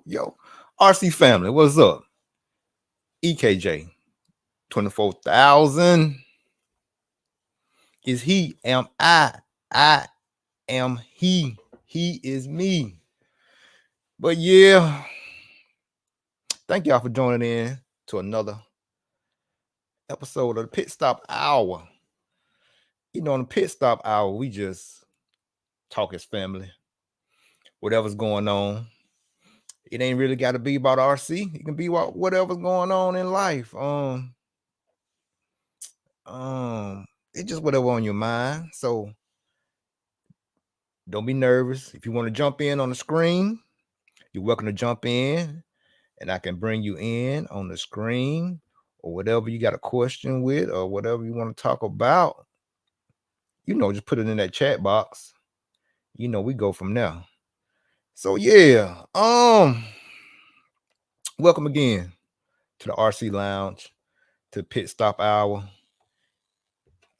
Yo. RC family, what's up? EKJ, 24,000 is he, am I am he is me. But yeah, thank y'all for joining in to another episode of the Pitstop Hour. You know, on the Pitstop Hour, we just talk as family, whatever's going on. It ain't really got to be about RC. It can be about whatever's going on in life. It's just whatever on your mind. So don't be nervous. If you want to jump in on the screen, you're welcome to jump in, and I can bring you in on the screen, or whatever you got a question with, or whatever you want to talk about. You know, just put it in that chat box. You know, we go from there. So yeah, welcome again to the RC Lounge, to Pit Stop Hour.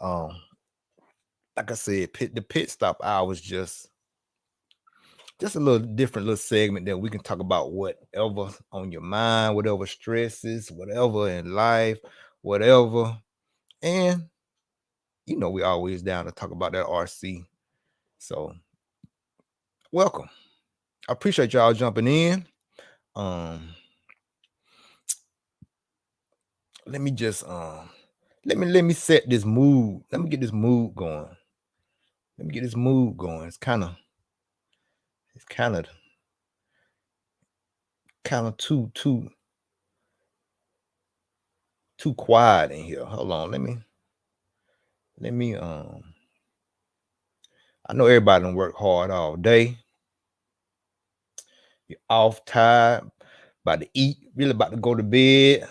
Like I said, the Pit Stop Hour is just a little different little segment that we can talk about whatever on your mind, whatever stresses, whatever in life, whatever. And you know, we always down to talk about that RC. So welcome. I appreciate y'all jumping in. Let me just let me set this mood. Let me get this mood going. It's kind of too quiet in here. Hold on, let me I know everybody done work hard all day. You're off, tired, about to eat, really about to go to bed,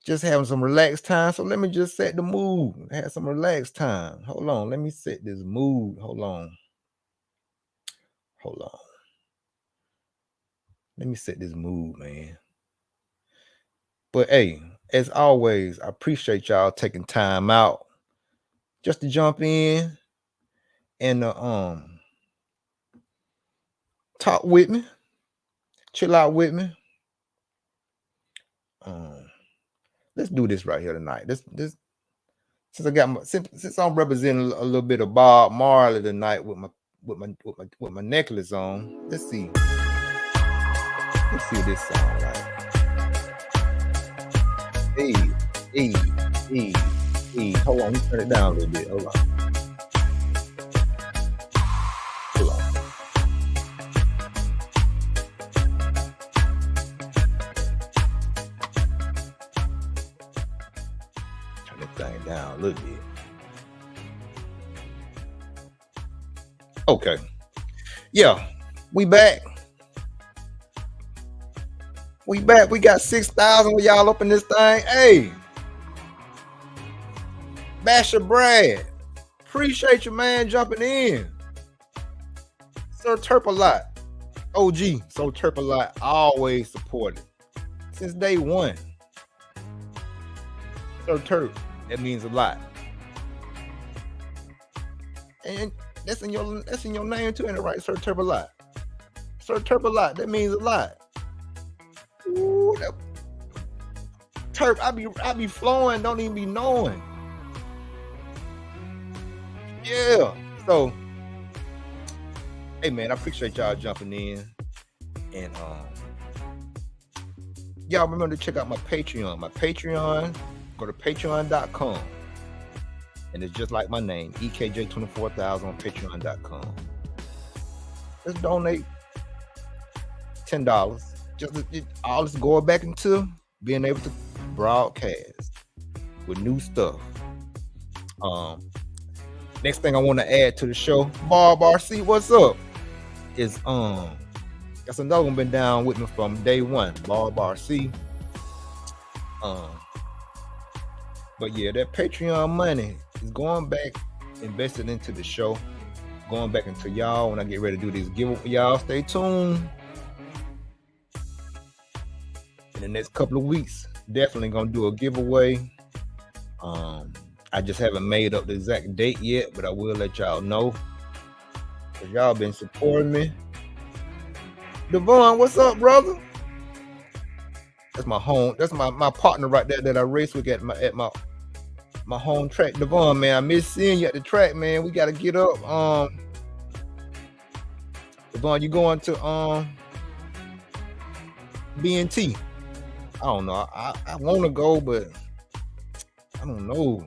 just having some relaxed time. So let me just set the mood. Have some relaxed time. Hold on, let me set this mood. Hold on. Let me set this mood, man. But hey, as always, I appreciate y'all taking time out just to jump in and talk with me, chill out with me. Let's do this right here tonight. This since I got since I'm representing a little bit of Bob Marley tonight with my necklace on. Let's see what this sound like. Hey. Hold on, let me turn it down a little bit. Hold on. Turn this thing down a little bit. Okay. Yeah, we back. We got 6,000 of y'all up in this thing. Hey, Basher Brad, appreciate you, man, jumping in. Sir Turpalot, OG, Sir Turpalot, always supported since day one. Sir Turp, that means a lot. And that's in your name too, ain't it right? Sir Turpalot. Sir Turpalot, that means a lot. Ooh, that Turp, I be flowing, don't even be knowing. Yeah. So Hey man, I appreciate y'all jumping in. And y'all remember to check out my Patreon. My Patreon, go to patreon.com. And it's just like my name, EKJ24000 on patreon.com. Just donate $10. Just all this going back into being able to broadcast with new stuff. Next thing I want to add to the show, Bob RC, what's up? Is that's another one been down with me from day one, Bob RC. But yeah, that Patreon money is going back, invested into the show, going back into y'all when I get ready to do this giveaway. Y'all stay tuned. In the next couple of weeks, definitely gonna do a giveaway. I just haven't made up the exact date yet, but I will let y'all know. Cause y'all been supporting me. Devon, what's up, brother? That's my home. That's my partner right there that I race with at my home track. Devon, man, I miss seeing you at the track, man. We gotta get up. Devon, you going to BNT? I don't know. I want to go, but I don't know.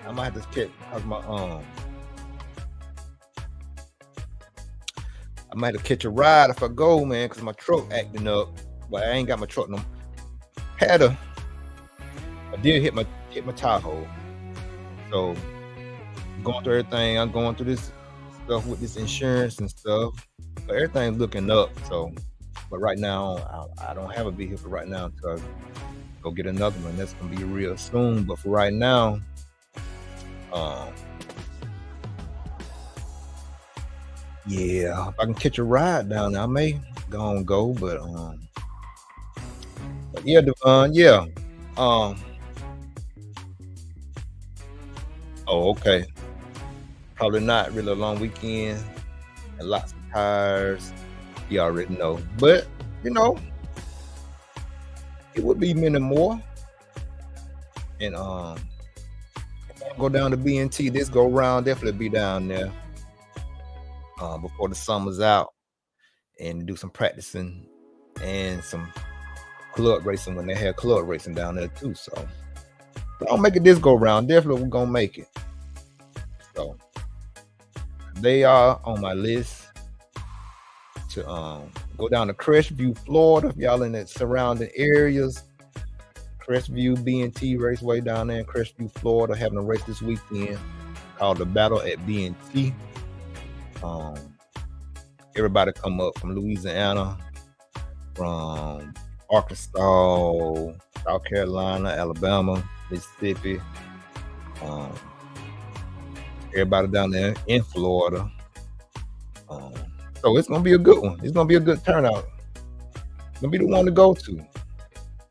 I might have to check because I might have to catch a ride if I go, man, because my truck acting up. But I ain't got my truck no. I did hit my tire hole. So going through everything, I'm going through this stuff with this insurance and stuff. But everything's looking up. So, but right now I don't have a vehicle right now until I go get another one. That's gonna be real soon. But for right now, yeah, if I can catch a ride down there, I may go, but yeah, Devon, yeah. Oh, okay. Probably not really a long weekend and lots of tires. You already know, but you know, it would be many more. And if I go down to BNT this go round, definitely be down there before the summer's out and do some practicing and some club racing when they have club racing down there too. So if I don't make it this go round, definitely we're gonna make it. So they are on my list to go down to Crestview, Florida. If y'all in the surrounding areas, Crestview BNT Raceway down there in Crestview, Florida, having a race this weekend called the Battle at BNT. Everybody come up from Louisiana, from Arkansas, South Carolina, Alabama, Mississippi. Everybody down there in Florida. So it's gonna be a good one. It's gonna be a good turnout. It's gonna be the one to go to.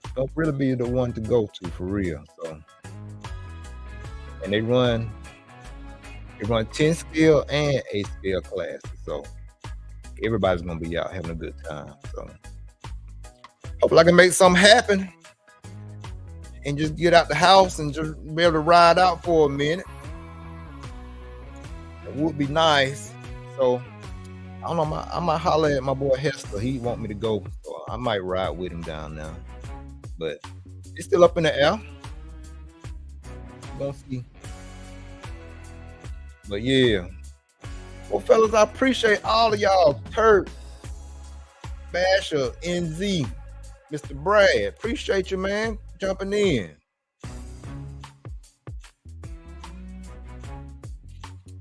It's gonna really be the one to go to for real. So, and they run 10 scale and 8 scale classes. So everybody's gonna be out having a good time. So hopefully I can make something happen and just get out the house and just be able to ride out for a minute. It would be nice. So I don't know. I might holler at my boy Hester. He want me to go, so I might ride with him down there. But it's still up in the air. Gonna see. But yeah. Well, fellas, I appreciate all of y'all. Kurt, Basher, NZ, Mr. Brad. Appreciate you, man, jumping in.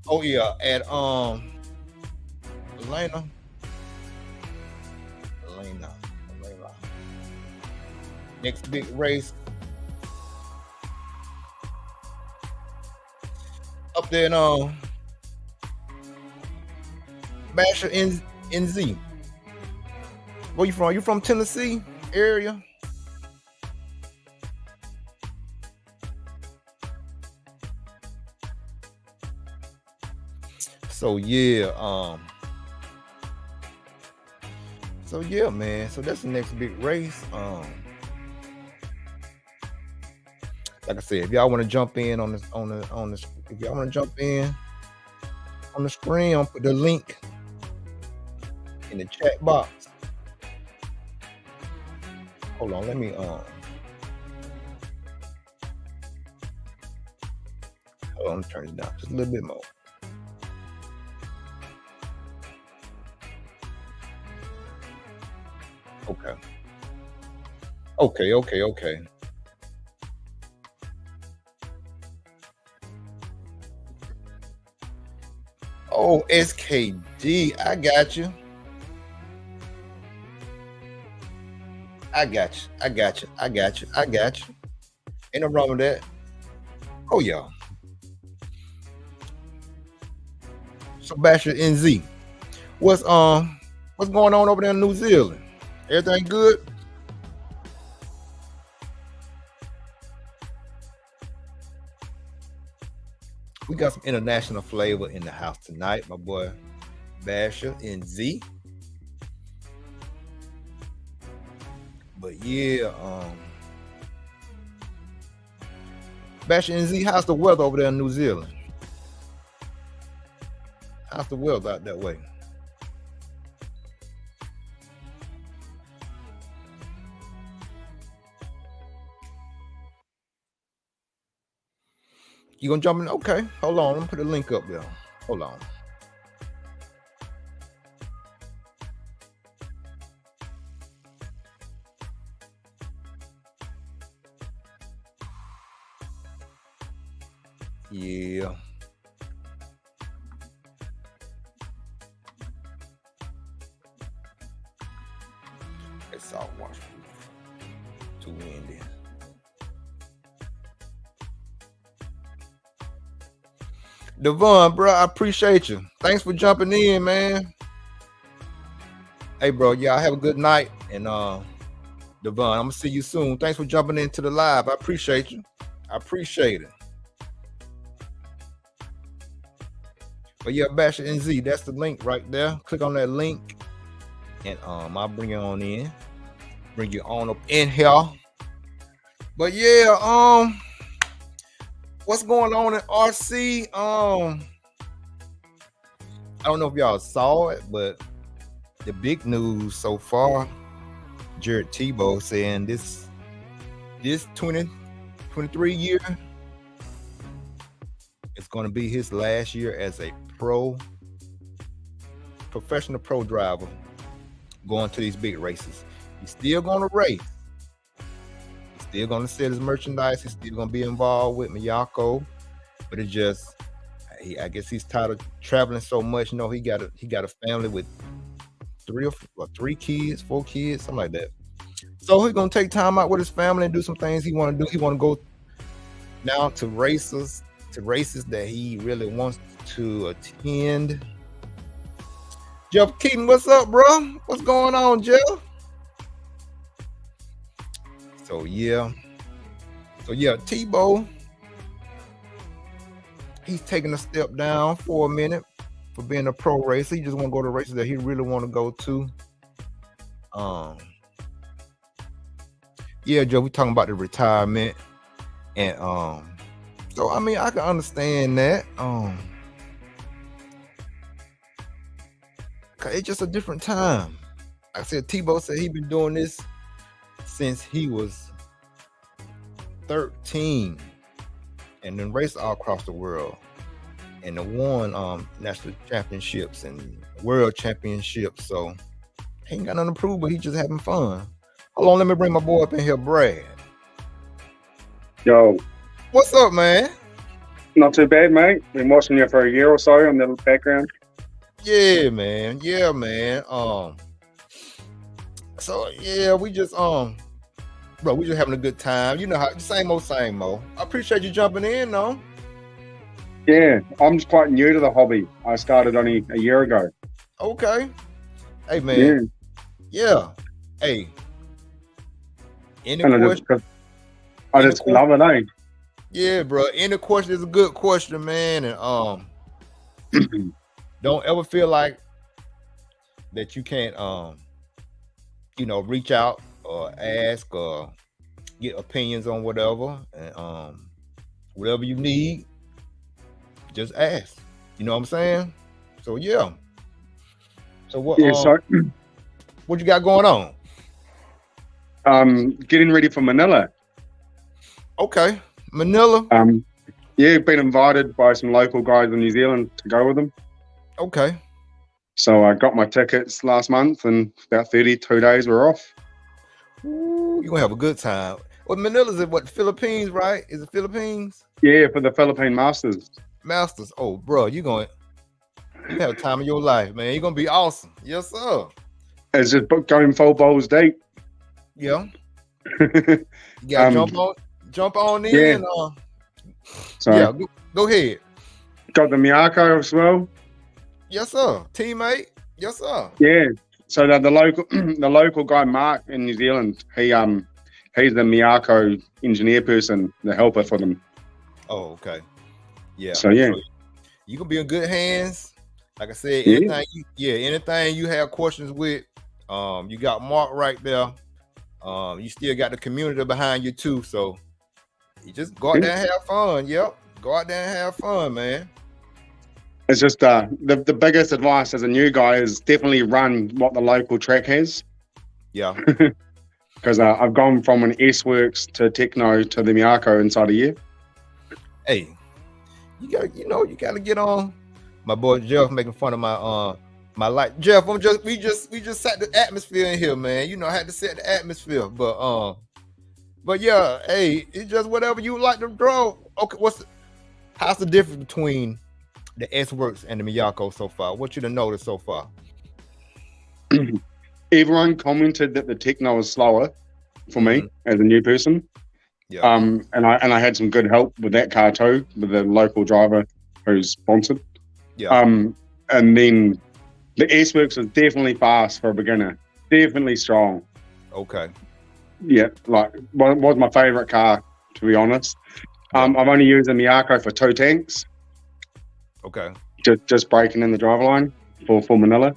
Oh yeah, at Elena. Next big race up there in Basher NZ. Where you from? You from Tennessee area? So yeah, man. So that's the next big race. like I said, if y'all want to jump in on the if y'all want to jump in on the screen, I'll put the link in the chat box. Hold on, let me hold on, turn it down just a little bit more. Okay. Oh, SKD, I got you. Ain't no wrong with that. Oh yeah. Sebastian NZ. What's going on over there in New Zealand? Everything good? We got some international flavor in the house tonight, my boy Basher NZ. But yeah, Basher NZ, how's the weather over there in New Zealand? How's the weather out that way? You gonna jump in? Okay, hold on. Let me put a link up there. Hold on. Yeah. It's all wash too windy. Devon, bro, I appreciate you. Thanks for jumping in, man. Hey, bro, y'all have a good night. And Devon, I'm gonna see you soon. Thanks for jumping into the live. I appreciate you. I appreciate it. But yeah, Basher NZ, that's the link right there. Click on that link, and I'll bring you on in. Bring you on up in here. But yeah, what's going on in RC? I don't know if y'all saw it, but the big news so far, Jared Tebow saying this 2023 year is going to be his last year as a professional pro driver going to these big races. He's still going to race. He's still going to sell his merchandise. He's still going to be involved with Miyako, but it just, I guess he's tired of traveling so much. You know, he got a family with 4 kids, something like that. So he's gonna take time out with his family and do some things he want to do. He want to go now to races that he really wants to attend. Jeff Keaton, what's up, bro? What's going on, Jeff? So yeah, Tebow, he's taking a step down for a minute for being a pro racer. He just want to go to races that he really want to go to. Yeah, Joe, we talking about the retirement, and so I mean I can understand that. Cause it's just a different time. Like I said, Tebow said he been doing this since he was 13, and then raced all across the world, and won national championships and world championships. So he ain't got nothing to prove, but he just having fun. Hold on, let me bring my boy up in here, Brad. Yo. What's up, man? Not too bad, mate. Been watching you for a year or so on the background. Yeah, man. So yeah, we just bro, we just having a good time. You know how same old. I appreciate you jumping in, though. Yeah, I'm just quite new to the hobby. I started only a year ago. Okay. Hey, man. Yeah. Hey. Any question? I just love it, eh? Yeah, bro. Any question is a good question, man. And don't ever feel like that you can't reach out or ask or get opinions on whatever, and whatever you need, just ask. You know what I'm saying? So yeah. So what? Yeah, so What you got going on? getting ready for Manila. Okay, Manila. Yeah, been invited by some local guys in New Zealand to go with them. Okay. So I got my tickets last month, and about 32 days we're off. Ooh, you gonna have a good time. Well, Manila's in what, Philippines, right? Is it Philippines? Yeah, for the Philippine Masters. Masters. Oh, bro, you have a time of your life, man. You're gonna be awesome. Yes, sir. It's just going full balls deep. Yeah. You gotta jump on in. Yeah. So yeah, go ahead. Got the Miyako as well. Yes, sir. Teammate. Yes, sir. Yeah. So the local guy Mark in New Zealand, he's the Miyako engineer person, the helper for them. Oh, okay. Yeah. So yeah, you can be in good hands. Like I said, anything you have questions with, you got Mark right there. You still got the community behind you too. So you just go out there and have fun. Yep. Go out there and have fun, man. It's just the biggest advice as a new guy is definitely run what the local track has. Yeah. Because I've gone from an S-Works to Techno to the Miyako inside a year. Hey, you gotta get on. My boy Jeff making fun of my life. Jeff, we just set the atmosphere in here, man. You know, I had to set the atmosphere, but yeah, hey, it's just whatever you like to draw. Okay, how's the difference between the S-Works and the Miyako so far? What you done noticed so far? Everyone commented that the Techno is slower for me as a new person. Yeah. And I had some good help with that car too, with the local driver who's sponsored. Yeah. And then the S-Works is definitely fast for a beginner. Definitely strong. Okay. Yeah, like was my favorite car, to be honest. I've only used the Miyako for 2 tanks. Okay. Just breaking in the driveline for Manila.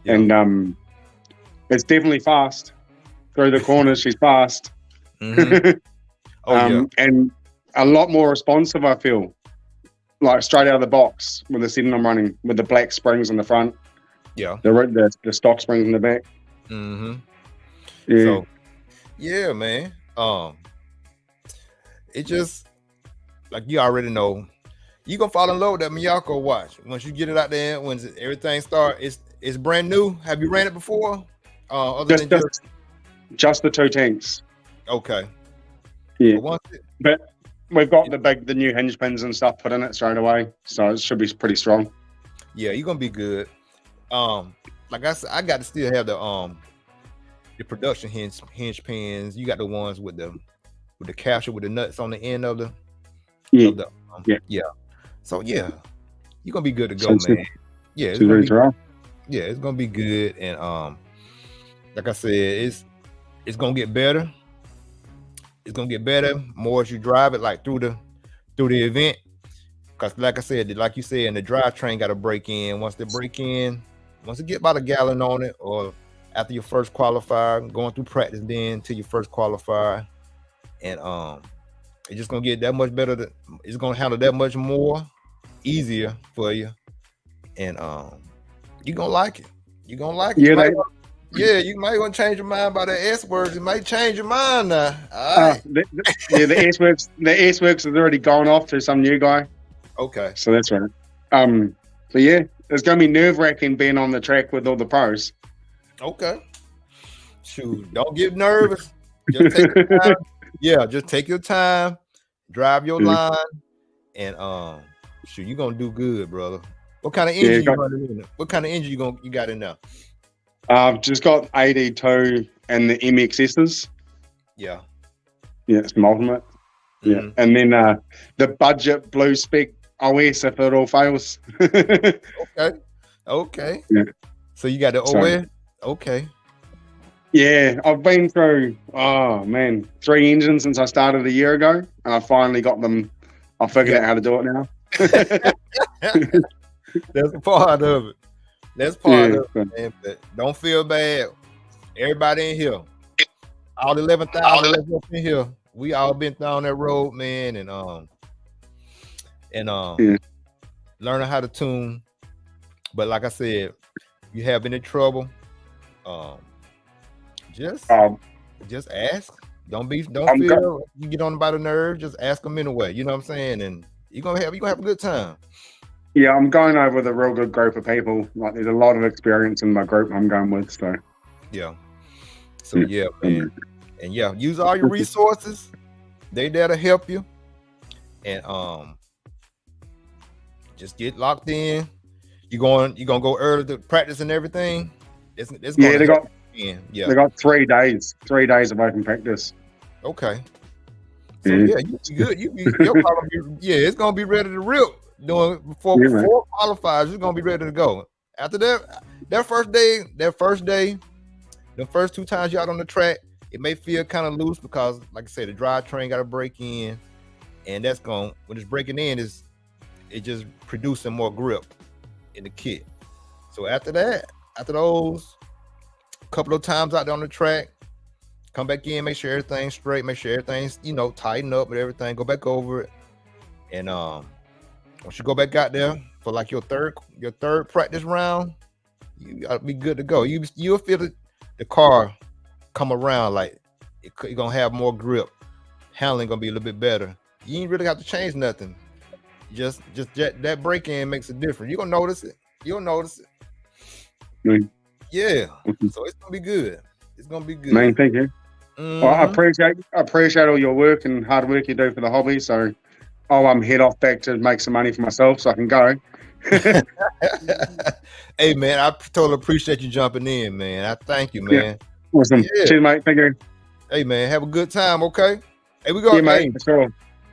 Yeah. And it's definitely fast. Through the corners, she's fast. Mm-hmm. And a lot more responsive, I feel. Like straight out of the box with the setting I'm running, with the black springs in the front. Yeah. The stock springs in the back. Mm-hmm. Yeah. So, yeah, man. It just, like you already know, you gonna fall in love with that Miyako watch. Once you get it out there, when everything starts, it's brand new. Have you ran it before? Just the 2 tanks. Okay. Yeah. But we've got the new hinge pins and stuff put in it straight away, so it should be pretty strong. Yeah, you're gonna be good. Like I said, I got to still have the production hinge pins. You got the ones with the capture with the nuts on the end of the yeah. So yeah, you're gonna be good to go, man. Yeah, it's gonna be good. And like I said, it's gonna get better. It's gonna get better more as you drive it, like through the event. Because like I said, like you said, and the drivetrain got to break in. Once it get about a gallon on it, or after your first qualifier, going through practice then to your first qualifier, and it's just gonna get that much better. It's gonna handle that much more easier for you, and you're gonna like it. You're gonna like it. You might want to change your mind about the S-Works. You might change your mind now. All right. The S-Works has already gone off to some new guy. Okay. So that's right. But yeah, it's gonna be nerve-wracking being on the track with all the pros. Okay. Shoot, don't get nervous. Just take your time. Yeah, just take your time, drive your line, and shoot, you're gonna do good, brother. What kind of engine you running in? What kind of engine you got in there? I've just got AD2 and the MXSs. Yeah. Yeah, it's ultimate. Mm-hmm. Yeah. And then the budget blue spec OS if it all fails. Okay. Yeah. So you got the OS? Okay. Yeah, I've been through 3 engines since I started a year ago, and I finally got them. I figured out how to do it now. That's part of it. That's part of it, man. But don't feel bad. Everybody in here, all 11,000 in here, We all been down that road, man, and Yeah. learning how to tune. But like I said, you have any trouble, um, just Um, just ask. Don't I'm go- feel you get on by the nerve. Just ask them anyway. You know what I'm saying? And you're gonna have a good time. yeah, I'm going over with a real good group of people. Like, there's a lot of experience in my group I'm going with. So Yeah. So yeah. yeah, man. And yeah, use all your resources. They there to help you. And just get locked in. You gonna go early to practice and everything. It's Yeah, gonna help you in. Yeah. they got 3 days of open practice. Okay. So Yeah, yeah, you be good. Your car gonna be, yeah, it's gonna be ready to rip. Doing before yeah, man. before it qualifies, it's gonna be ready to go. After that first day, the first 2 times you're out on the track, it may feel kind of loose because, like I said, the drivetrain got to break in, and that's going when it's breaking in is it just producing more grip in the kit. So after those couple of times out there on the track, come back in, make sure everything's straight, make sure everything's tighten up with everything, go back over it, and once you go back out there for like your third practice round, you gotta be good to go. You'll feel the car come around like you're gonna have more grip, handling gonna be a little bit better. You ain't really have to change nothing. Just that break in makes a difference. You're gonna notice it. You'll notice it. Man, Yeah. So it's gonna be good. It's gonna be good. man, thank you. Well, I appreciate all your work and hard work you do for the hobby. So I'll head off back to make some money for myself so I can go. Hey man, I totally appreciate you jumping in, man. I thank you, man. Awesome. Yeah. Cheers, mate. Thank you. Hey man, have a good time, okay? Hey, we go. Yeah, mate. Hey, For sure.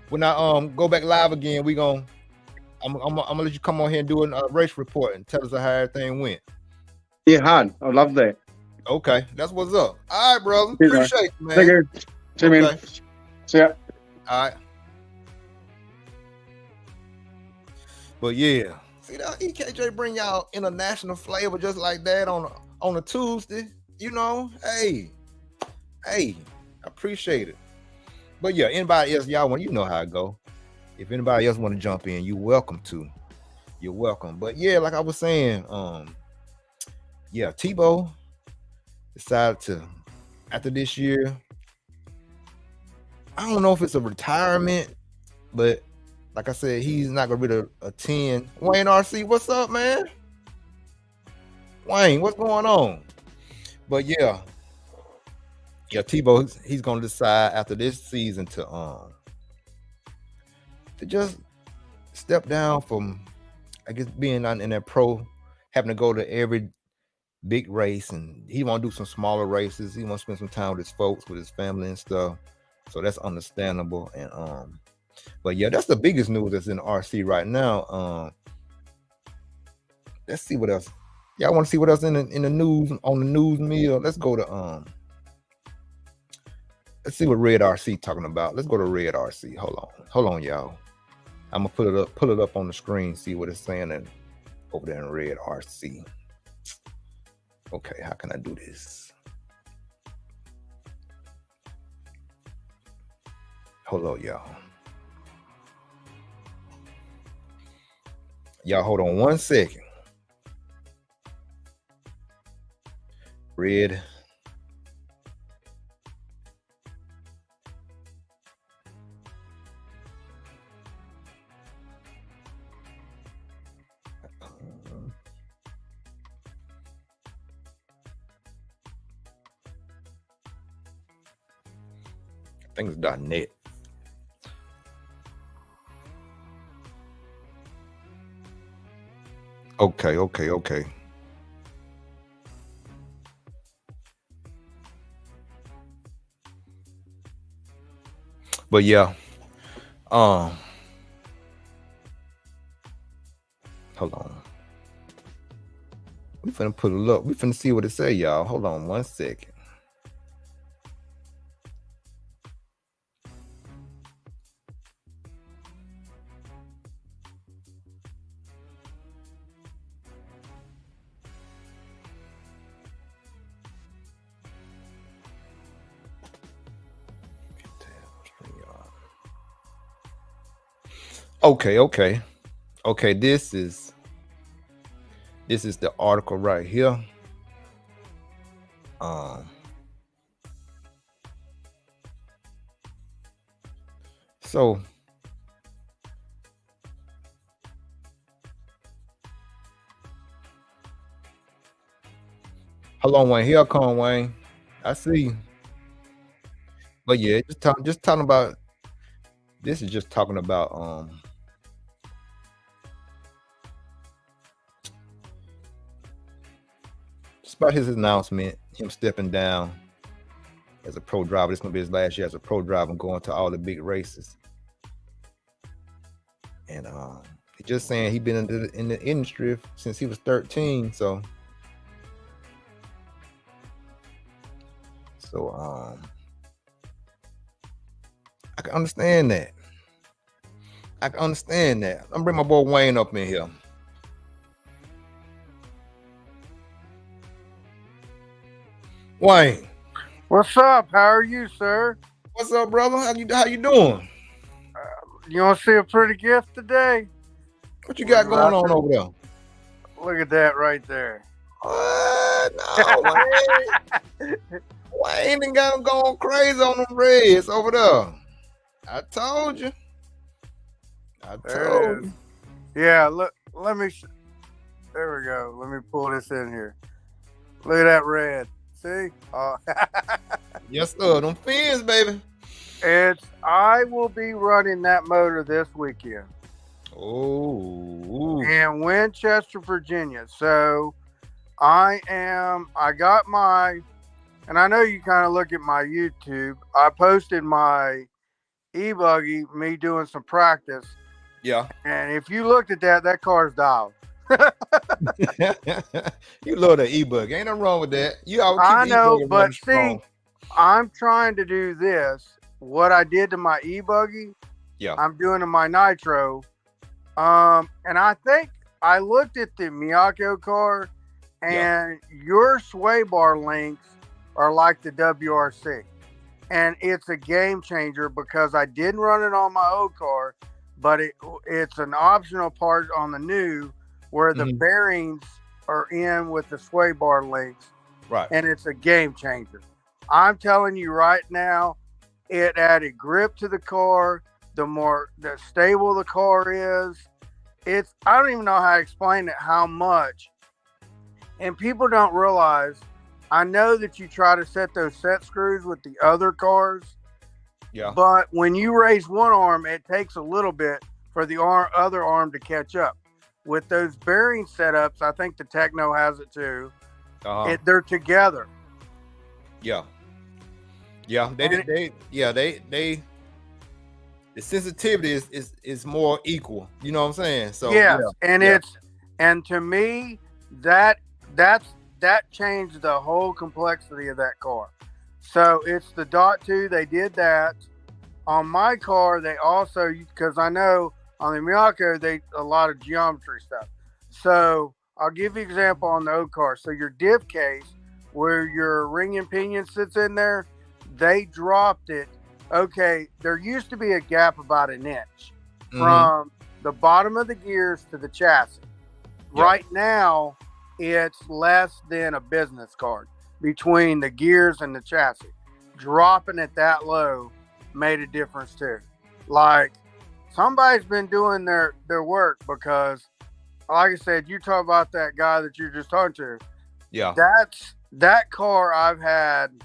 when I go back live again, I'm gonna let you come on here and do a race report and tell us how everything went. Yeah, hard. I love that. Okay, that's what's up. All right, brother. Cheers, Appreciate you, man. Thank you. See you, Okay. man. See ya. All right. But yeah, see that EKJ bring y'all international flavor just like that on a Tuesday. Hey, I appreciate it. But yeah, anybody else, y'all want how it go. If anybody else want to jump in, you're welcome to. You're welcome. But yeah, like I was saying, yeah, Tebow decided to, after this year, I don't know if it's a retirement, but like I said, he's not gonna be a 10. Wayne RC, what's up, man? Wayne, what's going on? But yeah, Tebow, he's gonna decide after this season to just step down from, I guess, being in that pro, having to go to every big race, and he want to do some smaller races. He want to spend some time with his folks, with his family and stuff. So that's understandable. And but yeah, that's the biggest news that's in RC right now. Let's see what else. Y'all want to see what else in the news, on the news meal? Let's go to let's see what Red RC talking about. Let's go to Red RC. Hold on, y'all. I'm gonna pull it up on the screen, see what it's saying over there in Red RC. Okay, how can I do this? Hold on, y'all. Y'all hold on 1 second. Red. I think it's .net. Okay. But yeah, hold on. We finna put it up. We finna see what it say, y'all. Hold on 1 second. Okay. This is the article right here. So hold on, Wayne. Here I come, Wayne. I see you. But yeah, just talking about this is just talking about just about his announcement, him stepping down as a pro driver. This is gonna be his last year as a pro driver and going to all the big races. And he's just saying he's been in the industry since he was 13. So I can understand that. I'm bring my boy Wayne up in here. Wayne, What's up? How are you, sir? what's up, brother? How you doing? You want to see a pretty gift today? What you got going on over there? Look at that right there. What? No, Wayne. Wayne ain't got him going crazy on them reds over there. I told you. There it is. Yeah, look. There we go. Let me pull this in here. Look at that red. See? Yes, sir. Them fins, baby. I will be running that motor this weekend. Oh. In Winchester, Virginia. So I got my, and I know you kind of look at my YouTube. I posted my e-buggy, me doing some practice. Yeah. And if you looked at that car's dialed. You love the e-bug. Ain't nothing wrong with that. I know, but see, I'm trying to do this. What I did to my e-buggy, yeah, I'm doing to my nitro. And I think I looked at the Miyako car, and your sway bar links are like the WRC. And it's a game changer because I didn't run it on my old car, but it's an optional part on the new where the bearings are in with the sway bar links. Right. And it's a game changer. I'm telling you right now, it added grip to the car. The stable the car is. I don't even know how to explain it, how much. And people don't realize, I know that you try to set those set screws with the other cars. Yeah. But when you raise one arm, it takes a little bit for the other arm to catch up. With those bearing setups, I think the Techno has it too. They're together. Yeah. Yeah. The sensitivity is more equal. You know what I'm saying? So yes, and to me, that changed the whole complexity of that car. So it's the .2. They did that. On my car, they also, because I know on the Miyako, a lot of geometry stuff. So I'll give you an example on the old car. So your diff case, where your ring and pinion sits in there, they dropped it. Okay, there used to be a gap about an inch from the bottom of the gears to the chassis. Yeah. Right now, it's less than a business card between the gears and the chassis. Dropping it that low made a difference too. Like, somebody's been doing their work, because, like I said, you talk about that guy that you're just talking to. Yeah. That car I've had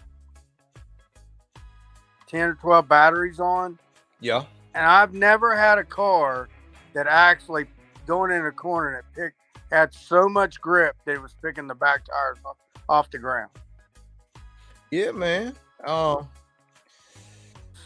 10 or 12 batteries on. Yeah. And I've never had a car that actually going in a corner that had so much grip that it was picking the back tires off the ground. Yeah, man.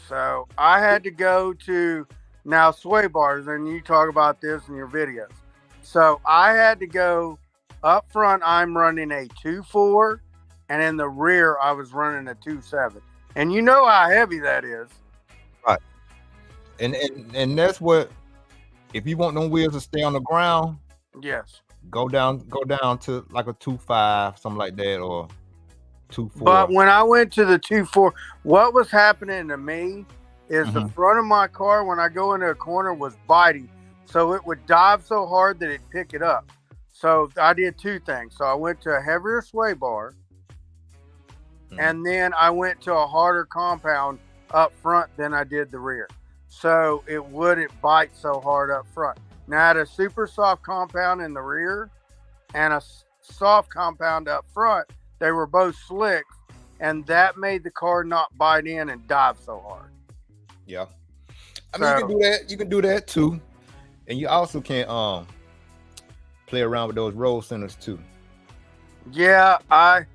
So I had to go to now sway bars, and you talk about this in your videos. So I had to go up front. I'm running a 2.4, and in the rear I was running a 2.7. And you know how heavy that is. Right. And that's what, if you want them wheels to stay on the ground, yes, go down to like a 2.5, something like that, or 2.4. But when I went to the 2.4, what was happening to me is the front of my car, when I go into a corner, was biting. so it would dive so hard that it'd pick it up. So I did two things. So I went to a heavier sway bar, and then I went to a harder compound up front than I did the rear. So it wouldn't bite so hard up front. Now I had a super soft compound in the rear and a soft compound up front. They were both slick, and that made the car not bite in and dive so hard. Yeah. I mean, you can do that. You can do that too. And you also can play around with those roll centers too. Yeah, I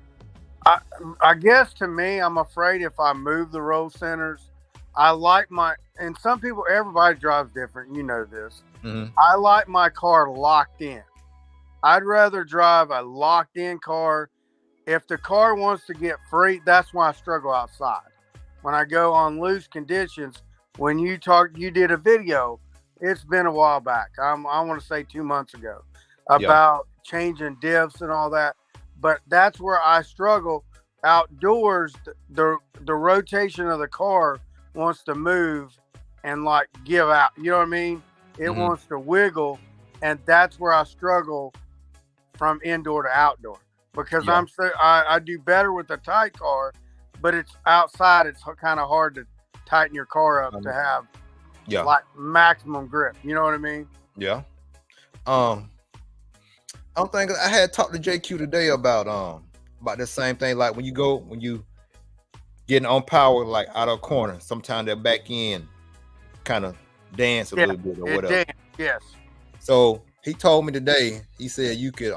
guess to me, I'm afraid if I move the roll centers, I like and some people, everybody drives different. You know this. I like my car locked in. I'd rather drive a locked in car. If the car wants to get free, that's why I struggle outside. When I go on loose conditions, when you did a video, it's been a while back. I want to say 2 months ago about changing diffs and all that. But that's where I struggle. Outdoors, the rotation of the car wants to move and like give out. You know what I mean? It wants to wiggle, and that's where I struggle from indoor to outdoor because I do better with a tight car, but it's outside. It's kind of hard to tighten your car up to have like maximum grip. You know what I mean? Yeah. I'm thinking I had talked to JQ today about the same thing. Like when you getting on power like out of a corner, sometimes that back end kind of dance a little bit or whatever. Yes. So he told me today, he said you could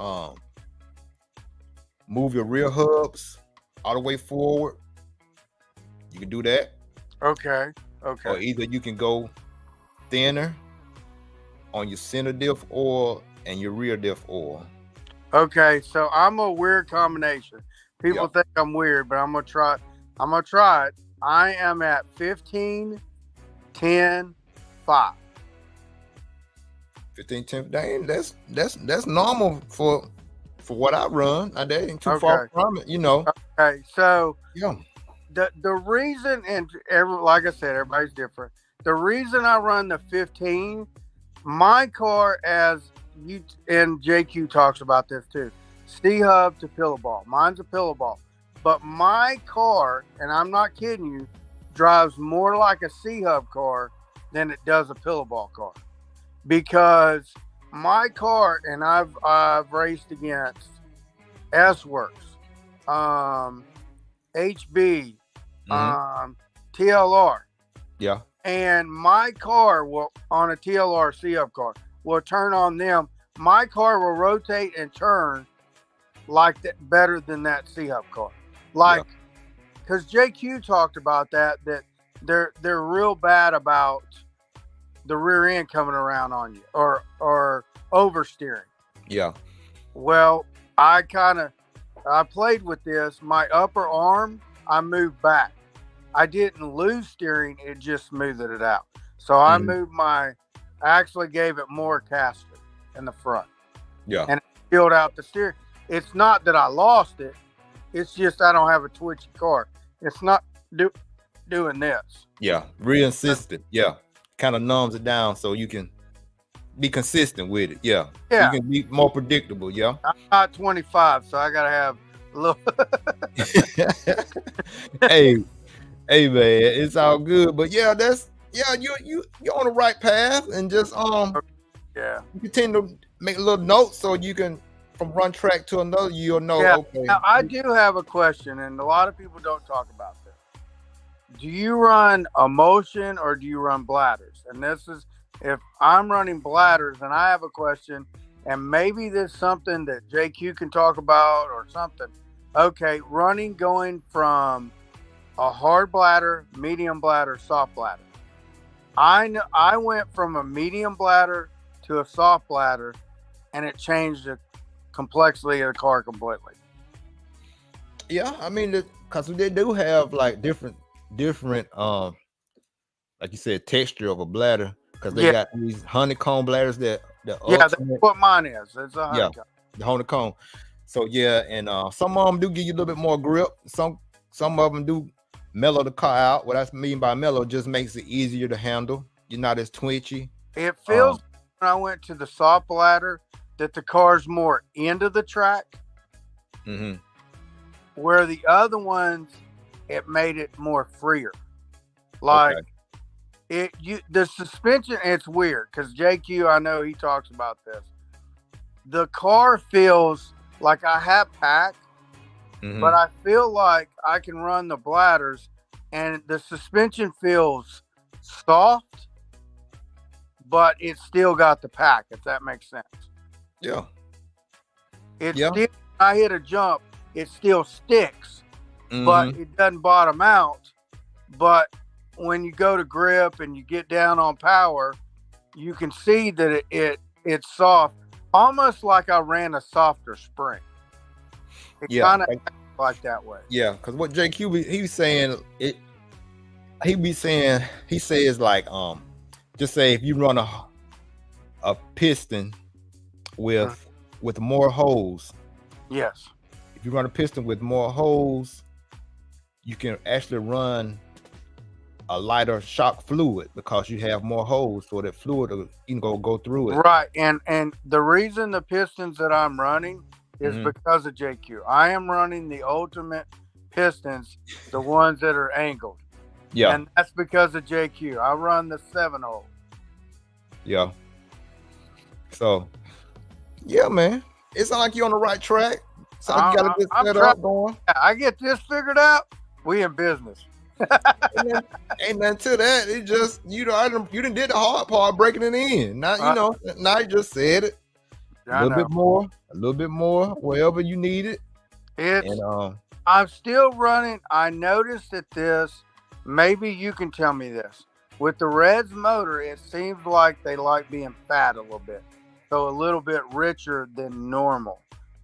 move your rear hubs all the way forward. You can do that. Okay. Or either you can go thinner on your center diff oil and your rear diff oil. Okay, so I'm a weird combination. People think I'm weird, but I'm gonna try it. I am at 15, 10, 5. 15, 10. Dang, that's normal for what I run. That ain't too far from it, you know. Okay, so the reason, and like I said, everybody's different. The reason I run the 15, my car, as you and JQ talks about this too, C-hub to pillow ball. Mine's a pillow ball, but my car, and I'm not kidding you, drives more like a C-hub car than it does a pillow ball car, because my car, and I've raced against S-Works, HB, TLR. Yeah. And my car will, on a TLR C-hub car, will turn on them. My car will rotate and turn like that better than that C-hub car. Like, because JQ talked about that they're real bad about the rear end coming around on you or oversteering. Yeah. Well, I played with this. My upper arm, I moved back. I didn't lose steering, it just smoothed it out. So I actually gave it more caster in the front. Yeah. And it filled out the steering. It's not that I lost it. It's just I don't have a twitchy car. It's not doing this. Yeah. Real insistent. Yeah. Kind of numbs it down so you can be consistent with it. Yeah. You can be more predictable. Yeah. I'm not 25, so I got to have a little. Hey man, it's all good, but you're on the right path, and just you continue to make a little notes so you can, from one track to another, you'll know. Yeah. Okay. Now, I do have a question, and a lot of people don't talk about this. Do you run emulsion or do you run bladders? And this is, if I'm running bladders, and I have a question, and maybe this is something that JQ can talk about or something. Okay, going from a hard bladder, medium bladder, soft bladder. I went from a medium bladder to a soft bladder, and it changed the complexity of the car completely. Yeah, I mean, because they do have like different, like you said, texture of a bladder, because they got these honeycomb bladders that's what mine is. It's a honeycomb. The honeycomb. So and some of them do give you a little bit more grip. Some of them do mellow the car out. What I mean by mellow, just makes it easier to handle. You're not as twitchy. It feels when I went to the soft ladder that the car's more into the track, Mm-hmm. where the other ones it made it more freer. Like the suspension, it's weird because JQ, I know he talks about this. The car feels like I have pack, but I feel like I can run the bladders, and the suspension feels soft, but it's still got the pack, if that makes sense. Yeah. It's Yeah. still, when I hit a jump, it still sticks, but it doesn't bottom out. But when you go to grip and you get down on power, you can see that it's soft, almost like I ran a softer spring. It kind of acts like that way. Yeah, because what JQ he was saying, he says like just say if you run a piston with more holes. Yes. If you run a piston with more holes, you can actually run a lighter shock fluid because you have more holes, so that fluid you can go through it. Right, and the reason the pistons that I'm running is because of JQ. I am running the ultimate pistons, the ones that are angled. Yeah, and that's because of JQ. I run the 7-hole. Yeah. So, yeah, man, it's not like you're on the right track. So you got a good setup going. I get this figured out. We in business. Ain't nothing to that. It just you didn't did the hard part breaking it in. Now now you just said it. A little bit more, wherever you need it. I'm still running. I noticed that this. Maybe you can tell me this. With the Reds motor, it seems like they like being fat a little bit, so a little bit richer than normal,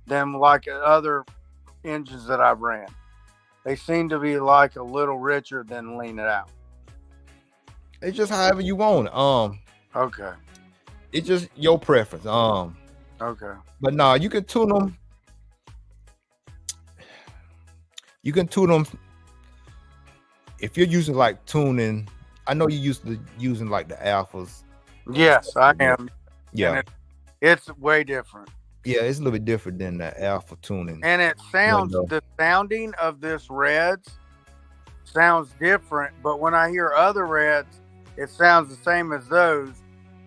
than like other engines that I've ran. They seem to be like a little richer than lean it out. It's just however you want it. Okay. It's just your preference. Okay. But no, you can tune them. You can tune them if you're using like tuning. I know you're used to using like the alphas. Yes, I am. Yeah. It's way different. Yeah, it's a little bit different than the alpha tuning. And it sounds, the sounding of this Reds sounds different, but when I hear other Reds, it sounds the same as those,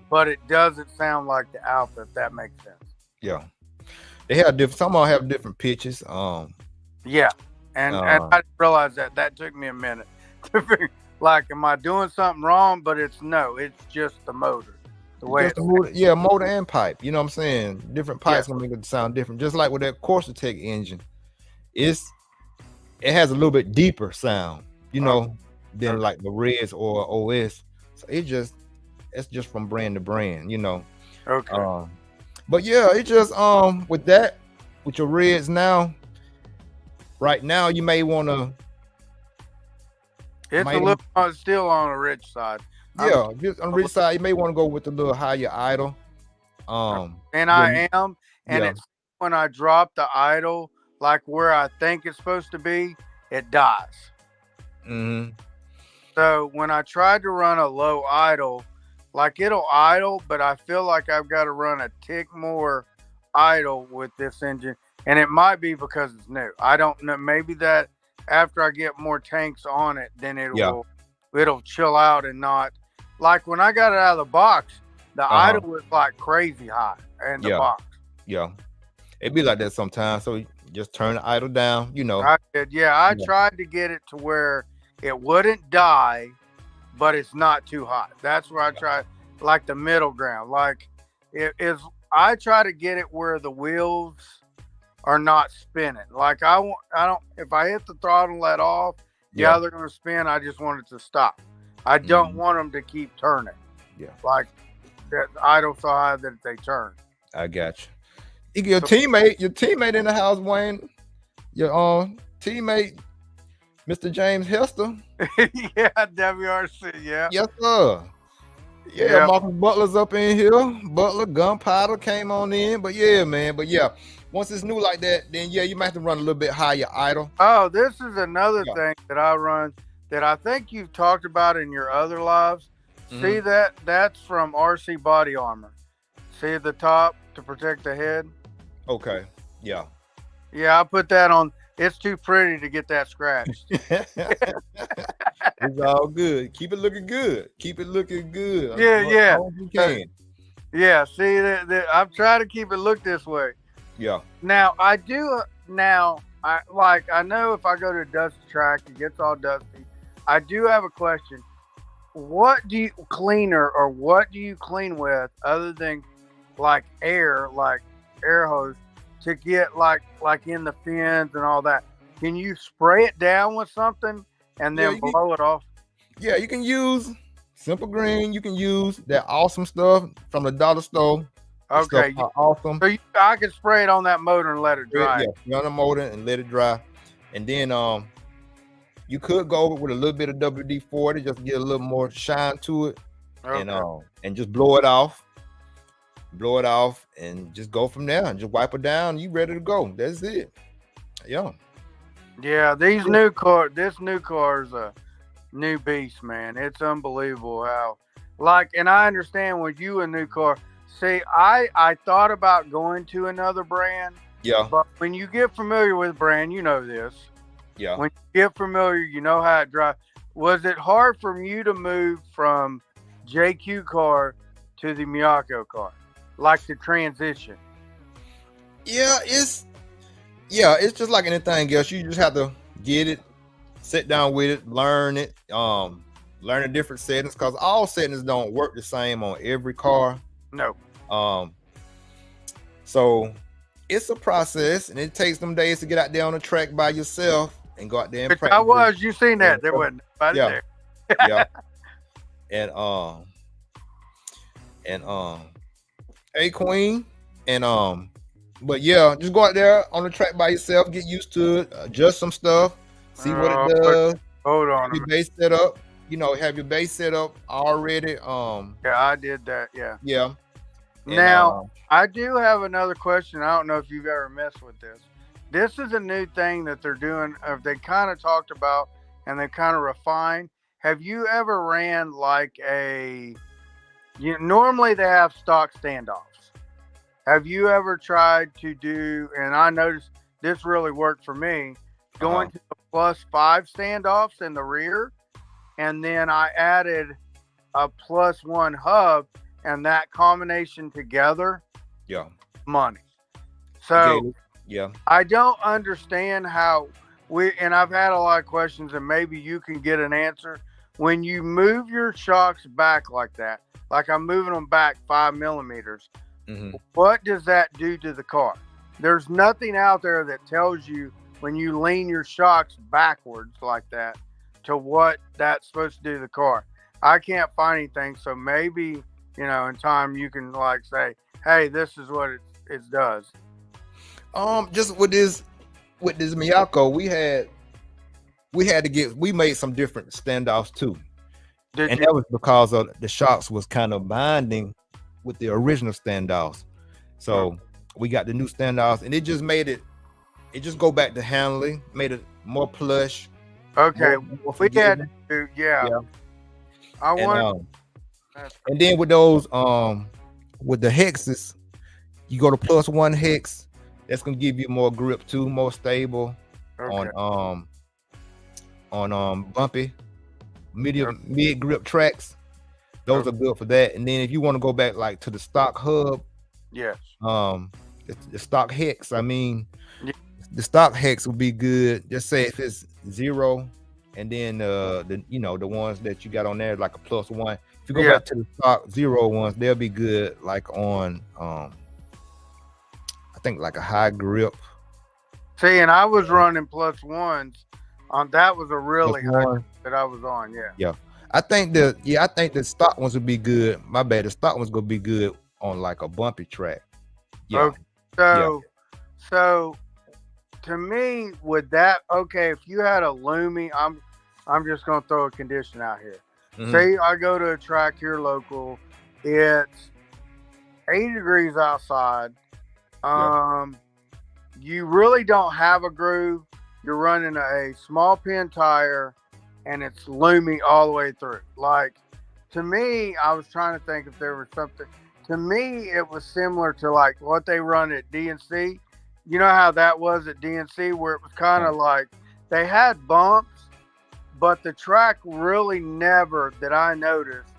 but it doesn't sound like the alpha, if that makes sense. Yeah. They have different, some of them have different pitches. Yeah. And I didn't realize that. That took me a minute to figure, like, am I doing something wrong? But it's just the motor. The way it's motor and pipe. You know what I'm saying? Different pipes gonna make it sound different. Just like with that Corsa-Tech engine, it has a little bit deeper sound, than like the Reds or OS. So it's just from brand to brand, Okay. But yeah, it just with your Reds now. Right now, you may want to. It's a little still on the rich side. Yeah, just on the rich side, you may want to go with a little higher idle. And I am, and it's when I drop the idle, like where I think it's supposed to be, it dies. So when I tried to run a low idle, like it'll idle, but I feel like I've got to run a tick more idle with this engine. And it might be because it's new. I don't know. Maybe that after I get more tanks on it, then it'll chill out and not. Like when I got it out of the box, the idle was like crazy high in the box. Yeah. It'd be like that sometimes. So you just turn the idle down, I did. Yeah, I tried to get it to where it wouldn't die, but it's not too hot. That's where I tried, like the middle ground. Like I try to get it where the wheels are not spinning. Like if I hit the throttle and let off, they're going to spin. I just want it to stop. I don't want them to keep turning. Yeah. Like that idle so high that they turn. I got you. Your teammate in the house, Wayne, your teammate, Mr. James Hester. Yeah, WRC, yeah. Yes, sir. Yeah, Marcus Butler's up in here. Butler, Gunpowder came on in. But yeah, man. But yeah, once it's new like that, then you might have to run a little bit higher idle. Oh, this is another thing that I run that I think you've talked about in your other lives. See that's from RC Body Armor. See at the top to protect the head? Okay. Yeah. Yeah, I put that on. It's too pretty to get that scratched. It's all good. Keep it looking good. Keep it looking good. Yeah, yeah. As long as you can. Yeah, see, I'm trying to keep it look this way. Yeah. Now, I do, I know if I go to a dusty track, it gets all dusty. I do have a question. What do you clean with other than like air hose to get like in the fins and all that? Can you spray it down with something and then blow it off? Yeah, you can use Simple Green. You can use that awesome stuff from the dollar store. Okay, awesome. So I can spray it on that motor and let it dry. Yeah, on the motor and let it dry, and then you could go with a little bit of WD-40 just to get a little more shine to it, and just blow it off, and just go from there and just wipe it down. You ready to go? That's it. Yeah. Yeah, this new car is a new beast, man. It's unbelievable how, and I understand with you a new car. See, I thought about going to another brand. Yeah. But when you get familiar with a brand, you know this. Yeah. When you get familiar, you know how it drives. Was it hard for you to move from JQ car to the Miyako car? Like the transition? Yeah, it's just like anything else. You just have to get it, sit down with it, learn it, learn the different settings, because all settings don't work the same on every car. No. So it's a process, and it takes them days to get out there on the track by yourself and go out there and practice. You seen that? There wasn't nobody there. Yeah. And hey Queen, and but yeah, just go out there on the track by yourself, get used to it, adjust some stuff, see what it does. Hold on. Your base set up, have your base set up already. Yeah, I did that. Yeah. Yeah. And, now I do have another question. I don't know if you've ever messed with this. This is a new thing that they're doing. They kind of talked about and they kind of refined. Have you ever ran like normally they have stock standoffs. Have you ever tried to do, and I noticed this really worked for me, going to the +5 standoffs in the rear, and then I added a +1 hub, and that combination together, money. So yeah, I don't understand how and I've had a lot of questions, and maybe you can get an answer. When you move your shocks back like that, like I'm moving them back 5 millimeters, what does that do to the car? There's nothing out there that tells you when you lean your shocks backwards like that to what that's supposed to do to the car. I can't find anything, so maybe in time you can say, hey, this is what it does. Just with this Miyako, we made some different standoffs too. That was because of the shocks was kind of binding with the original standoffs. So we got the new standoffs, and it just made it just go back to handling, made it more plush. Okay. We had to, yeah. I want. And then with those with the hexes, you go to +1 hex. That's gonna give you more grip too, more stable on bumpy mid grip tracks. Those are good for that. And then if you want to go back like to the stock hub, yes, the stock hex. I mean, the stock hex would be good. Just say if it's 0, and then the ones that you got on there like a +1. If you go back to the stock 0 ones, they'll be good like on I think like a high grip. See, and I was running +1s on that was a really high grip that I was on. Yeah. I think the stock ones would be good. My bad. The stock ones gonna be good on like a bumpy track. Yeah. Okay. So to me, with that, if you had a Lumi, I'm just gonna throw a condition out here. Say I go to a track here local, it's 80 degrees outside. You really don't have a groove. You're running a small pin tire, and it's Lumi all the way through. Like, to me, I was trying to think if there was something. to me, it was similar to like what they run at DNC. You know how that was at DNC, where it was kind of like they had bumps, but the track really never, that I noticed,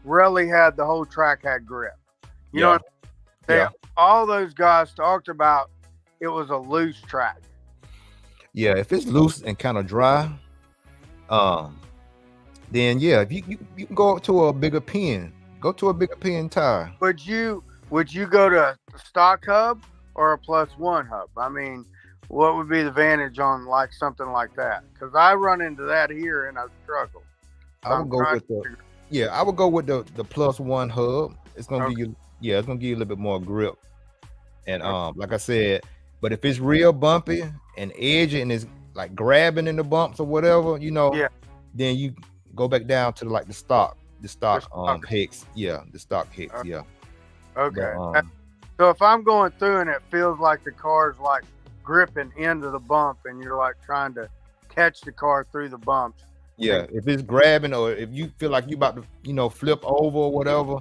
really had the whole track had grip. You know, all those guys talked about it was a loose track. Yeah, if it's loose and kind of dry, then yeah, if you can go to a bigger pin, go to a bigger pin tire. Would you go to a stock hub or a +1 hub? I mean, what would be the advantage on like something like that? Because I run into that here and I struggle. I would go with I would go with the +1 hub. It's gonna give you, it's gonna give you a little bit more grip. And like I said, but if it's real bumpy and edgy and it's like grabbing in the bumps or whatever, you know, then you go back down to like the stock Hicks. Yeah, the stock Hicks. Yeah. Okay. But, so if I'm going through and it feels like the car's like gripping into the bump and you're like trying to catch the car through the bumps. Yeah, if it's grabbing or if you feel like you about to, you know, flip over or whatever,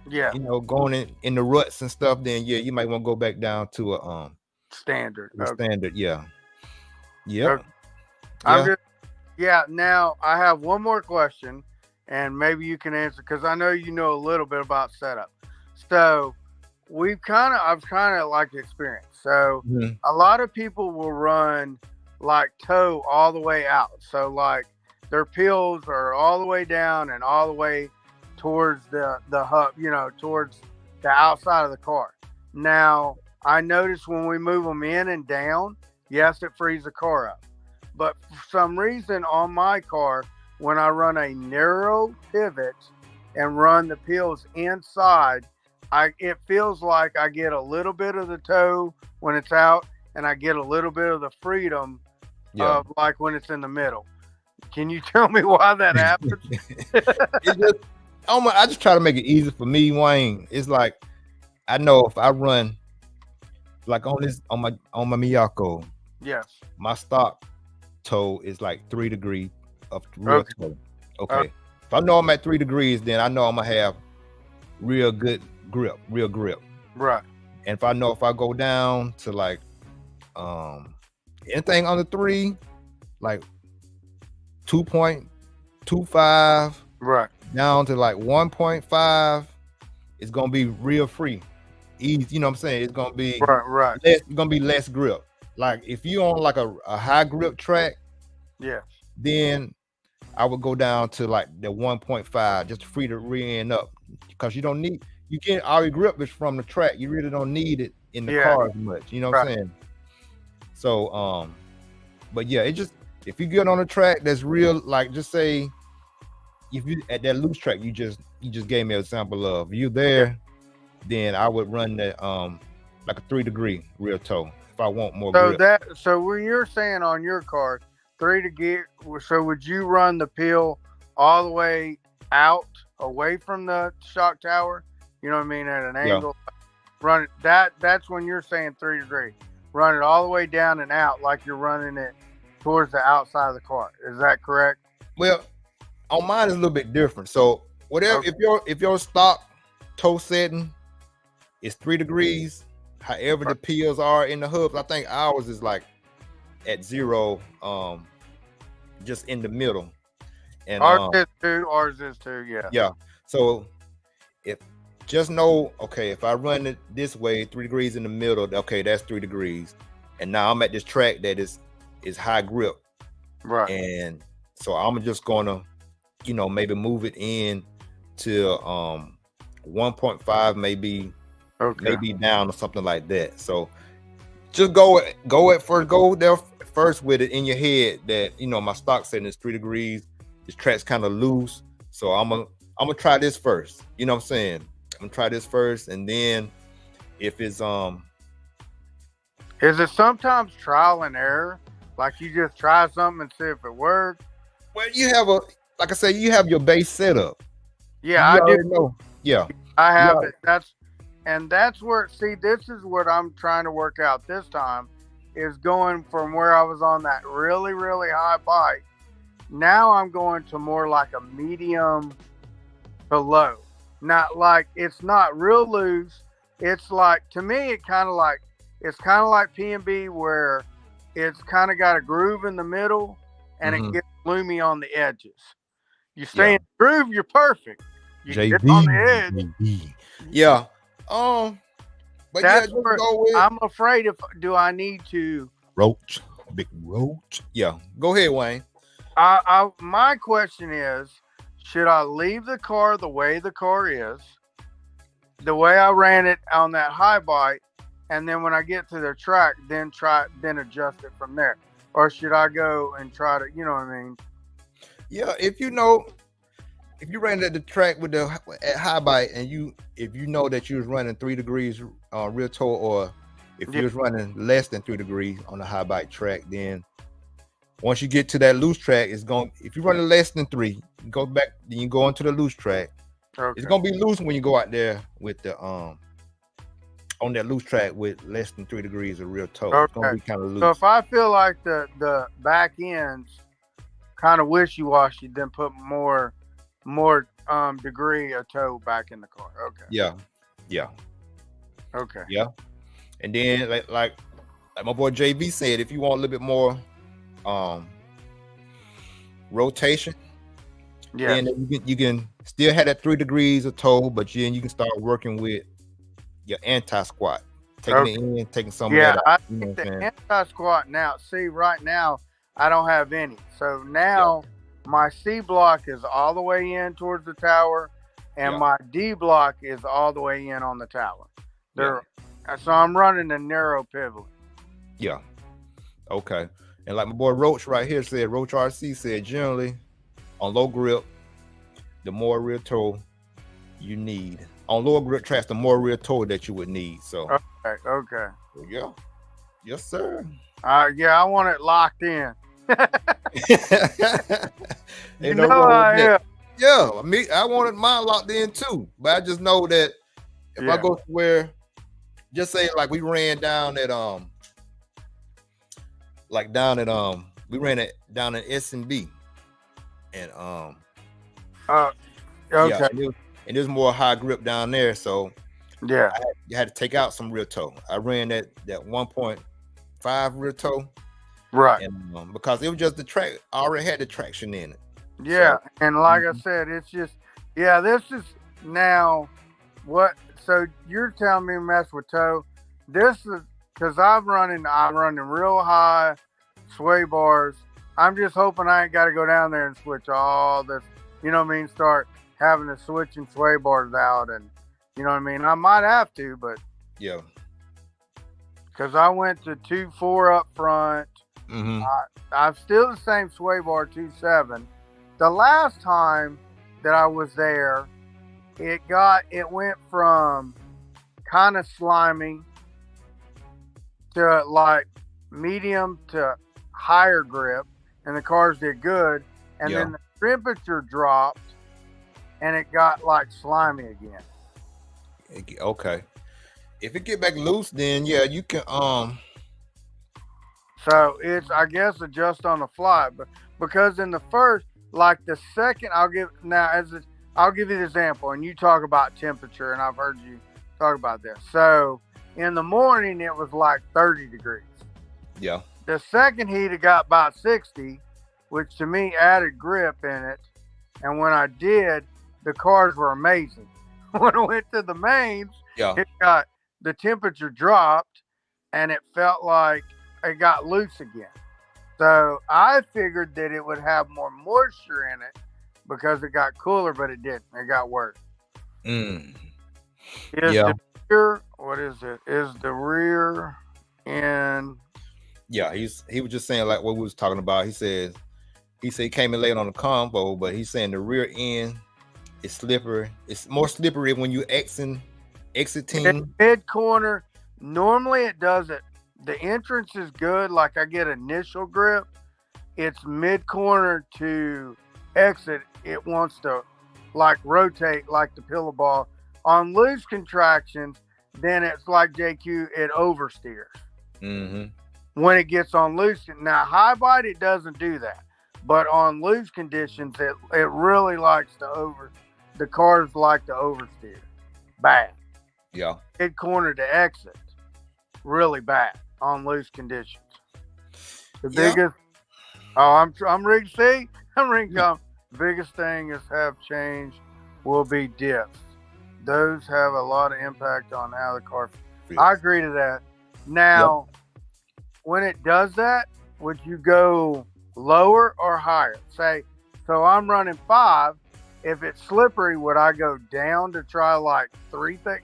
you know, going in the ruts and stuff, then you might want to go back down to a standard. Standard, yeah. Now I have one more question, and maybe you can answer because I know you know a little bit about setup. So I've kind of like experience. So a lot of people will run like toe all the way out. So like their peels are all the way down and all the way towards the hub, you know, towards the outside of the car. Now I notice when we move them in and down, yes, it frees the car up. But for some reason on my car, when I run a narrow pivot and run the peels inside, it feels like I get a little bit of the toe when it's out, and I get a little bit of the freedom of like when it's in the middle. Can you tell me why that happens? I just try to make it easy for me, Wayne. It's like I know if I run like on my Miyako, my stock toe is like 3 degrees of real toe. Okay. If I know I'm at 3 degrees, then I know I'm gonna have real good grip. Right. And if I know if I go down to like anything under 3, like 2.25, right, down to like 1.5, it's gonna be real free. Easy, you know what I'm saying? It's gonna be right. It's gonna be less grip. Like if you on like a high grip track, then I would go down to like the 1.5 just to free the rear end up, because you get all your grip is from the track. You really don't need it in the car as much. You know what I'm saying? So but yeah, it just, if you get on a track that's real, like just say if you at that loose track you just gave me an example of, you there, then I would run that like a 3 degree real toe if I want more grip. So when you're saying on your car 3 degree, so would you run the peel all the way out away from the shock tower? You know what I mean, at an angle. Run it that's when you're saying 3 degree. Run it all the way down and out like you're running it towards the outside of the car. Is that correct? Well, on mine is a little bit different. So whatever, if your stock toe setting is 3 degrees, however the peels are in the hubs, I think ours is like at 0, just in the middle. And ours is too, yeah. So if just know, okay, if I run it this way, 3 degrees in the middle, okay, that's 3 degrees. And now I'm at this track that is high grip. Right. And so I'm just gonna, you know, maybe move it in to 1.5, maybe down or something like that. So just go there first with it in your head that, you know, my stock setting is 3 degrees. This track's kind of loose. So I'm gonna try this first. You know what I'm saying? I'm gonna try this first, and then if it's is it sometimes trial and error? Like you just try something and see if it works? Well, you have like I say, you have your base setup. Yeah, I do know. Yeah, I have it. That's where, see, this is what I'm trying to work out this time, is going from where I was on that really, really high bike. Now I'm going to more like a medium to low. Not like it's not real loose. It's like to me, it's kind of like P&B where it's kind of got a groove in the middle and it Mhm. gets gloomy on the edges. You stay Yeah. in the groove, you're perfect. You get on the edge. JV. Yeah. But yeah, That's just where go with I'm afraid if do I need to. Roach. Big Roach. Yeah. Go ahead, Wayne. My question is, should I leave the car the way the car is, the way I ran it on that high bite, and then when I get to the track, then adjust it from there, or should I go and try to, you know what I mean? Yeah, if you ran at the track with the at high bite and if you know that you was running 3 degrees real toe, or if you Yeah. was running less than 3 degrees on the high bite track, then once you get to that loose track, it's going, if you're running less than 3, you go back, then you go into the loose track. Okay. It's gonna be loose when you go out there with the on that loose track with less than 3 degrees of real toe. It's gonna Okay. be kind of loose. So if I feel like the back ends kind of wishy-washy, then put more degree of toe back in the car. Okay. Yeah. Okay. Yeah. And then like my boy JV said, if you want a little bit more rotation, Yeah. then you can still have that 3 degrees of toe, but then you can start working with your anti-squat, taking it in, taking some of Yeah, that I out. You know think what I'm the saying? anti-squat now. See, right now I don't have any. So now my C block is all the way in towards the tower, and Yeah. my D block is all the way in on the tower. Yeah. So I'm running a narrow pivot. Yeah. Okay. And like my boy Roach right here said, Roach RC said, generally on low grip, the more rear toe you need. On lower grip tracks, the more rear toe that you would need. So Okay. yeah. Yes, sir. Yeah, I want it locked in. Ain't You no know wrong I with that. am. Yeah, I wanted mine locked in too. But I just know that if I Yeah. go somewhere, just say like we ran down at we ran it down at S&B, and Okay. yeah, and there's more high grip down there, so Yeah. you had to take out some rear toe. I ran that 1.5 rear toe, Right. and because it was just the track, I already had the traction in it. Yeah. So, And like I said, it's just this is now what. So you're telling me mess with toe. This is because I'm running real high sway bars. I'm just hoping I ain't got to go down there and switch all this. You know what I mean? Start having to switch and sway bars out, and you know what I mean. I might have to, but yeah. because I went to 2.4 up front. Mm-hmm. I'm still the same sway bar 2.7. The last time that I was there, it went from kind of slimy to like medium to higher grip, and the cars did good. And then the temperature dropped, and it got like slimy again. Okay. If it get back loose, then yeah, you can So it's, I guess, adjust on the fly, but because in the first, like the second, I'll give you the example, and you talk about temperature, and I've heard you talk about this. So in the morning, it was like 30 degrees. Yeah. The second heat, it got about 60, which to me added grip in it. And when I did, the cars were amazing. When I went to the mains, the temperature dropped, and it felt like it got loose again. So I figured that it would have more moisture in it because it got cooler, but it didn't. It got worse. Mm. The rear, what is it? Is the rear end? Yeah, he was just saying like what we was talking about. He said he came in late on the combo, but he's saying the rear end is slippery. It's more slippery when you exiting. Mid corner. Normally it does it. The entrance is good. Like I get initial grip. It's mid corner to exit. It wants to like rotate like the pillow ball. On loose contractions, then it's like JQ. It oversteers. Mm-hmm. When it gets on loose. Now high bite, it doesn't do that. But on loose conditions, it really likes to the cars like to oversteer. Bad. Yeah. Mid corner to exit. Really bad on loose conditions. The biggest. Oh, I'm rigged. See, I'm rigged. The biggest thing is have changed will be diffs. Those have a lot of impact on how the car. I agree to that. Now, when it does that, would you go lower or higher? Say, so I'm running 5. If it's slippery, would I go down to try like 3K,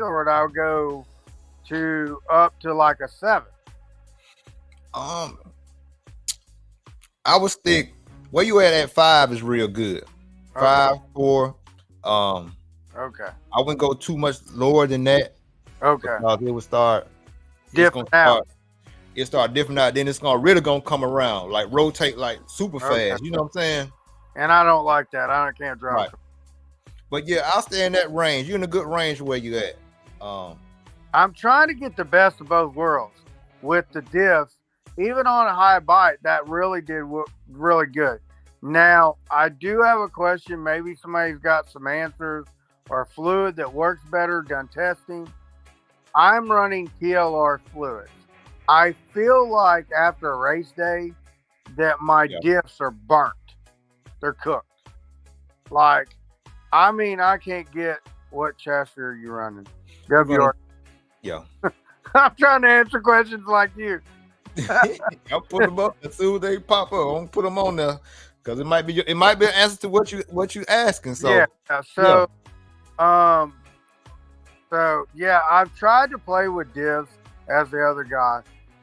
or would I go up to like a 7? I would stick where you at 5 is real good. 5, 4. Okay. I wouldn't go too much lower than that. Okay. Because it would start different out. It start different out. Then it's really gonna come around, like rotate like super fast. You know what I'm saying? And I don't like that. I can't drive. Right. But yeah, I'll stay in that range. You're in a good range where you at. I'm trying to get the best of both worlds with the diffs. Even on a high bite, that really did really good. Now, I do have a question. Maybe somebody's got some answers or fluid that works better, done testing. I'm running TLR fluids. I feel like after a race day that my diffs are burnt. They're cooked. Like, I mean, I can't get what chassis are you running? WR. Yeah. I'm trying to answer questions like you. I'll put them up as soon as they pop up. I won't put them on there because it might be an answer to what you asking. So I've tried to play with diffs as the other guy.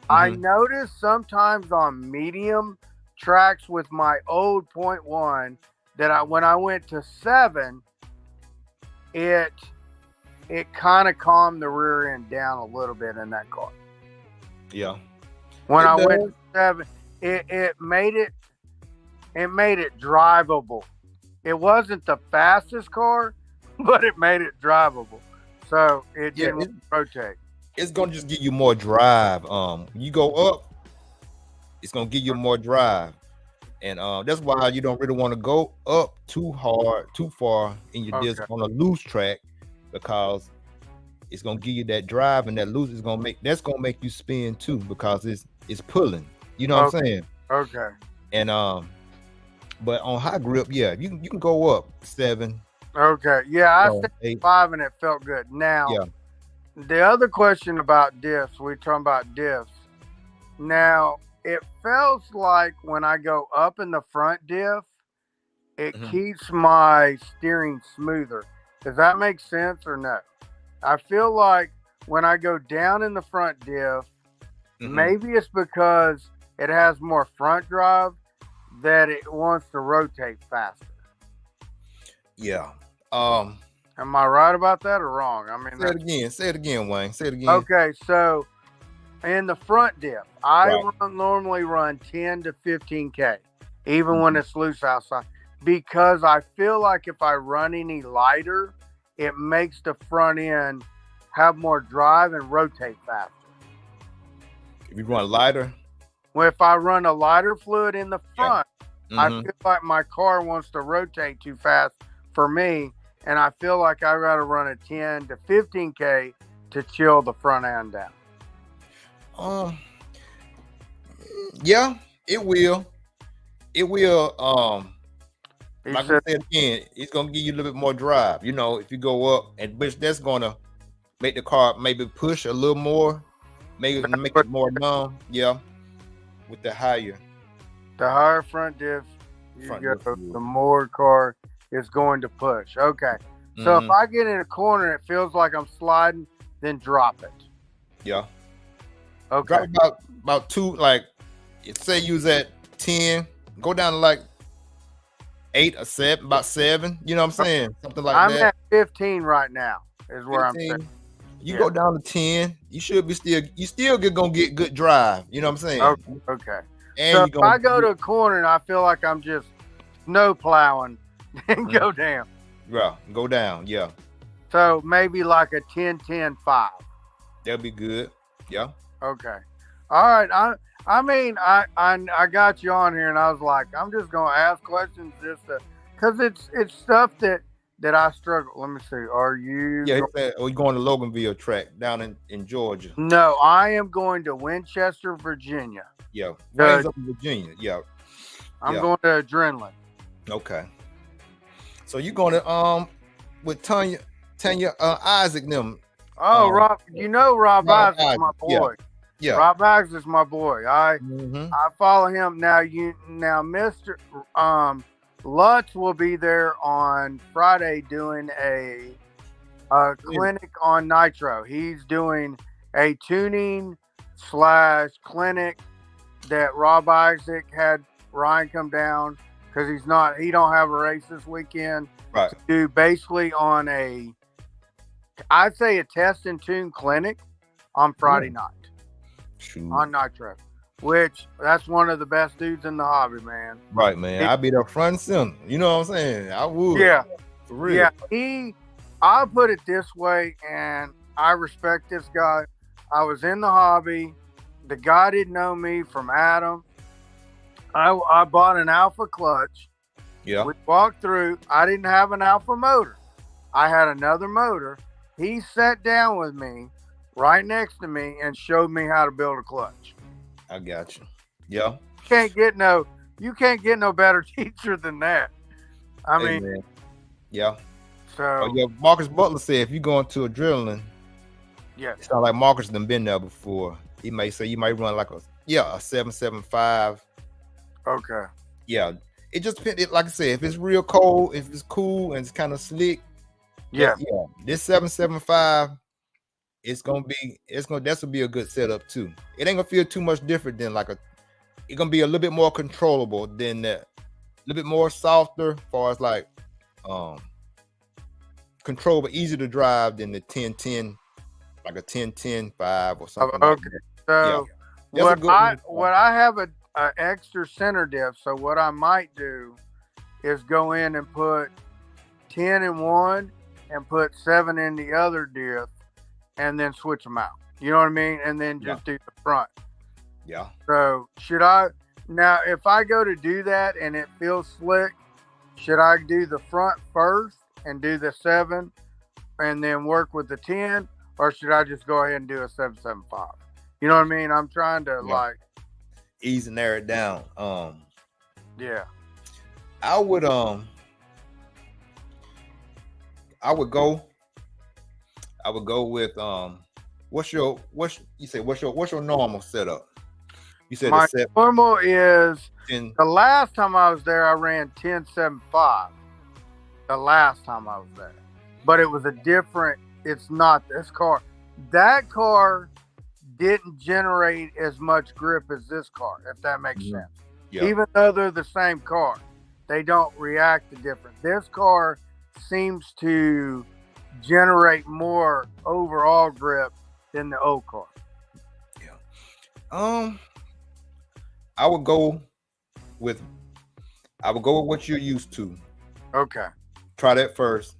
I noticed sometimes on medium tracks with my old 0.1 that when I went to 7, it kind of calmed the rear end down a little bit in that car. Yeah. When I went to 7, it made it drivable. It wasn't the fastest car, but it made it drivable. So it didn't rotate. It's gonna just give you more drive. You go up, it's gonna give you more drive. And that's why you don't really want to go up too far in your disc on a loose track, because it's gonna give you that drive, and that loose is gonna make you spin too, because it's pulling. You know what I'm saying? Okay. And but on high grip, you can go up 7. Okay. Yeah, I said 5 and it felt good. Now, the other question about diffs, we talking about diffs. Now, it feels like when I go up in the front diff, it keeps my steering smoother. Does that make sense or no? I feel like when I go down in the front diff, maybe it's because it has more front drive that it wants to rotate faster. Yeah. Am I right about that or wrong? I mean, say it again, Wayne. Say it again. Okay, so in the front diff, I normally run 10 to 15K, even when it's loose outside, because I feel like if I run any lighter, it makes the front end have more drive and rotate faster. If you run lighter? Well, if I run a lighter fluid in the front, I feel like my car wants to rotate too fast for me, and I feel like I got to run a 10 to 15K to chill the front end down. Yeah, it will. It will. Like I said again, it's gonna give you a little bit more drive. You know, if you go up, and which that's gonna make the car maybe push a little more, make it more numb. Yeah, with the higher front diff, the more car is going to push. Okay, so if I get in a corner and it feels like I'm sliding, then drop it. Yeah. Okay. Drop about 2. Like, say you was at 10, go down to like 8 or 7, about 7. You know what I'm saying? Something like that. I'm at 15 right now. Is where 15. I'm saying. You go down to 10, you still gonna get good drive. You know what I'm saying? Okay. And so if I go to a corner and I feel like I'm just snow plowing, then go down. Yeah, go down. Yeah. So maybe like a 10-10-5. That'll be good. Yeah. Okay. All right. I mean, I got you on here, and I was like, I'm just gonna ask questions just to because it's stuff that I struggle. Let me see. Are you? Yeah, he said, "Oh, you going to Loganville track down in Georgia?" No, I am going to Winchester, Virginia. Yeah, Wayne's up in Virginia. Yeah, I'm going to Adrenaline. okay. So you going to with Tanya Isaac and them? Oh, Rob, you know Rob Isaac is my boy. Yeah. Rob Isaac is my boy. I follow him now. Mr. Lutz will be there on Friday doing a clinic on Nitro. He's doing a tuning / clinic that Rob Isaac had Ryan come down because he don't have a race this weekend. Right. To do basically on I'd say a test and tune clinic on Friday night on Nitro, which that's one of the best dudes in the hobby, man. Right, man. I'd be there front and center. You know what I'm saying? I would. Yeah. For real. Yeah. I'll put it this way, and I respect this guy. I was in the hobby. The guy didn't know me from Adam. I bought an Alpha clutch. Yeah. We walked through. I didn't have an Alpha motor. I had another motor. He sat down with me right next to me and showed me how to build a clutch. I got you. Yeah. You can't get no better teacher than that. I mean, man. Yeah. So Marcus Butler said if you're going to Adrenaline, it sounds like Marcus done been there before. He may say you might run like a 775. Okay. Yeah. It just depends. Like I said, if it's real cold, if it's cool and it's kind of slick. Yeah. This 775, that's gonna be a good setup too. It ain't gonna feel too much different than it's gonna be a little bit more controllable than that, a little bit more softer as far as control, but easy to drive than the 1010, like a 10-10-5 or something. Okay. So what I have a extra center diff. So what I might do is go in and put 10 in one and put 7 in the other diff, and then switch them out. You know what I mean? And then just do the front. Yeah. So if I go to do that and it feels slick, should I do the front first and do the 7 and then work with the 10, or should I just go ahead and do a 775? You know what I mean? I'm trying to ease and narrow it down. Yeah. I would go with what's your normal setup? You said my normal is the last time I was there I ran 10.75. The last time I was there. But it was it's not this car. That car didn't generate as much grip as this car, if that makes sense. Yeah. Even though they're the same car, they don't react to different. This car seems to generate more overall grip than the old car. Yeah. I would go with what you're used to. Okay. Try that first,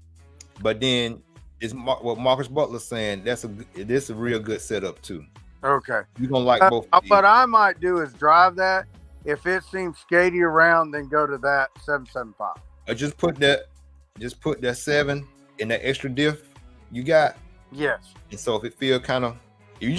but then it's what Marcus Butler's saying. This is a real good setup too. Okay. You're gonna like both. What I might do is drive that. If it seems skady around, then go to that 775. Just put that 7 in that extra diff you got. Yes. And so if it feel kind of, you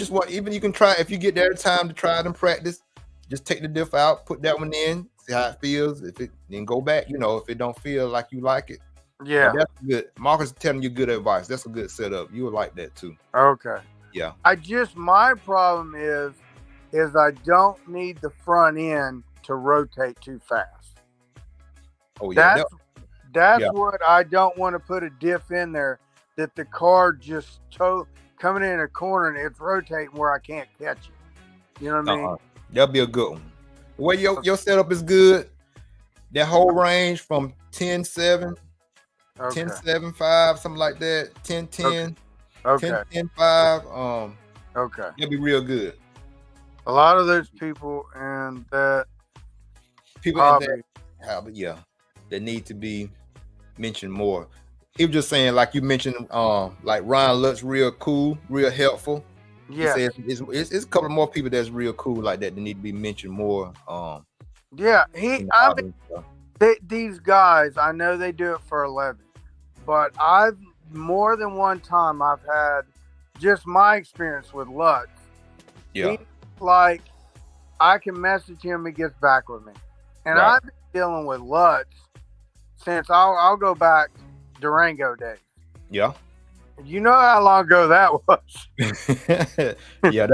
can try, if you get there time to try it and practice, just take the diff out, put that one in, see how it feels. Then go back, if it don't feel like you like it. Yeah. That's good. Marcus is telling you good advice. That's a good setup. You would like that too. Okay. Yeah. My problem is I don't need the front end to rotate too fast. Oh yeah. That's what I don't want to put a diff in there that the car just coming in a corner and it's rotating where I can't catch it. You know what I mean? That'll be a good one. The way your setup is good, that whole range from 10.7, 10.75, something like that, 10.10, 10.5. Okay. It'll be real good. A lot of those people and that that need to be mentioned more. He was just saying, like you mentioned, like Ryan Lutz, real cool, real helpful. Yeah, it's a couple more people that's real cool like that need to be mentioned more. these guys, I know they do it for a living, but I've more than one time I've had just my experience with Lutz. Yeah. He, like, I can message him, he gets back with me. And Right. I've been dealing with Lutz since I'll go back Durango days. Yeah. You know how long ago that was? Yeah,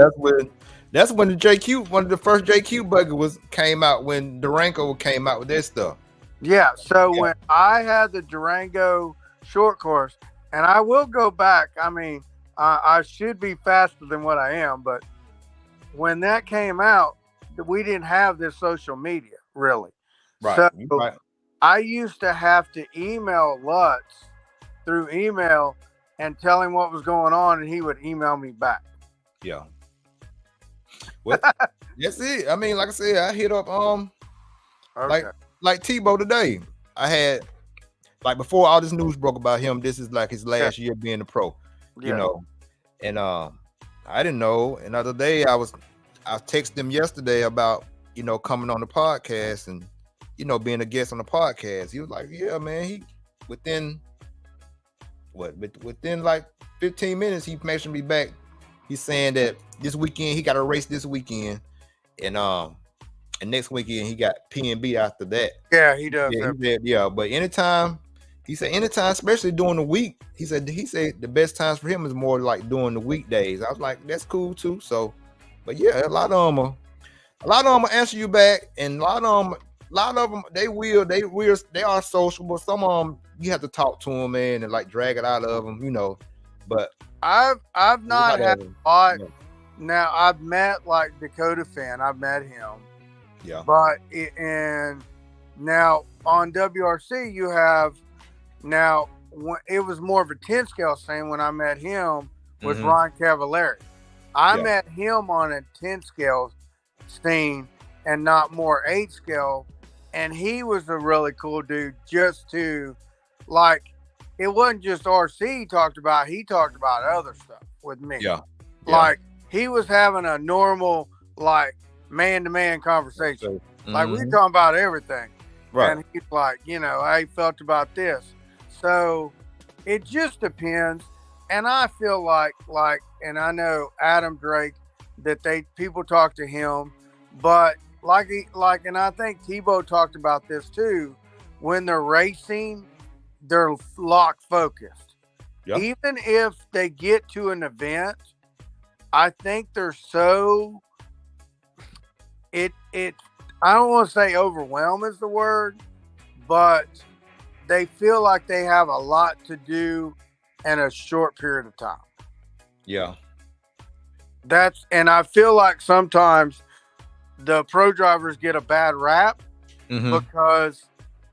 that's when the JQ, one of the first JQ buggy came out, when Durango came out with that stuff. Yeah. So Yeah. when I had the Durango short course, and I will go back. I mean, I should be faster than what I am, but when that came out, we didn't have this social media really. Right. So You right. I used to have to email Lutz through email and tell him what was going on, and he would email me back. Yeah. Well, that's it. I mean, like I said, I hit up Okay. like Tebow today. I had, like, before all this news broke about him, this is like his last year being a pro, you Yeah. know. And I didn't know. Another day I texted him yesterday about, you know, coming on the podcast and, you know, being a guest on the podcast. He was like, yeah, man, he within like 15 minutes he mentioned me back. He's saying that this weekend he got a race this weekend, and next weekend he got P&B after that. Yeah, he does. Yeah, he said, yeah, but anytime, especially during the week, he said the best times for him is more like during the weekdays. I was like, that's cool too. So, but yeah, a lot of them will answer you back, and a lot of them they are sociable. Some of them you have to talk to them, man, and like drag it out of them, you know. But I've not had a lot. Yeah. Now I've met like Dakota Finn. I've met him. Yeah. But and now on WRC you have now it was more of a 10 scale thing when I met him with Ron Cavallari. I met him on a 10 scale thing and not more 8 scale, and he was a really cool dude. Just to, like, it wasn't just RC he talked about other stuff with me. Yeah. Like, he was having a normal, like, man-to-man conversation. Like, we talking about everything. Right. And he's like, you know, how he felt about this. So it just depends. And I feel like, and I know Adam Drake, that people talk to him, but and I think Tebow talked about this too. When they're racing, they're lock focused. Yeah. Even if they get to an event, I think they're so I don't want to say overwhelm is the word, but they feel like they have a lot to do in a short period of time. Yeah. And I feel like sometimes the pro drivers get a bad rap because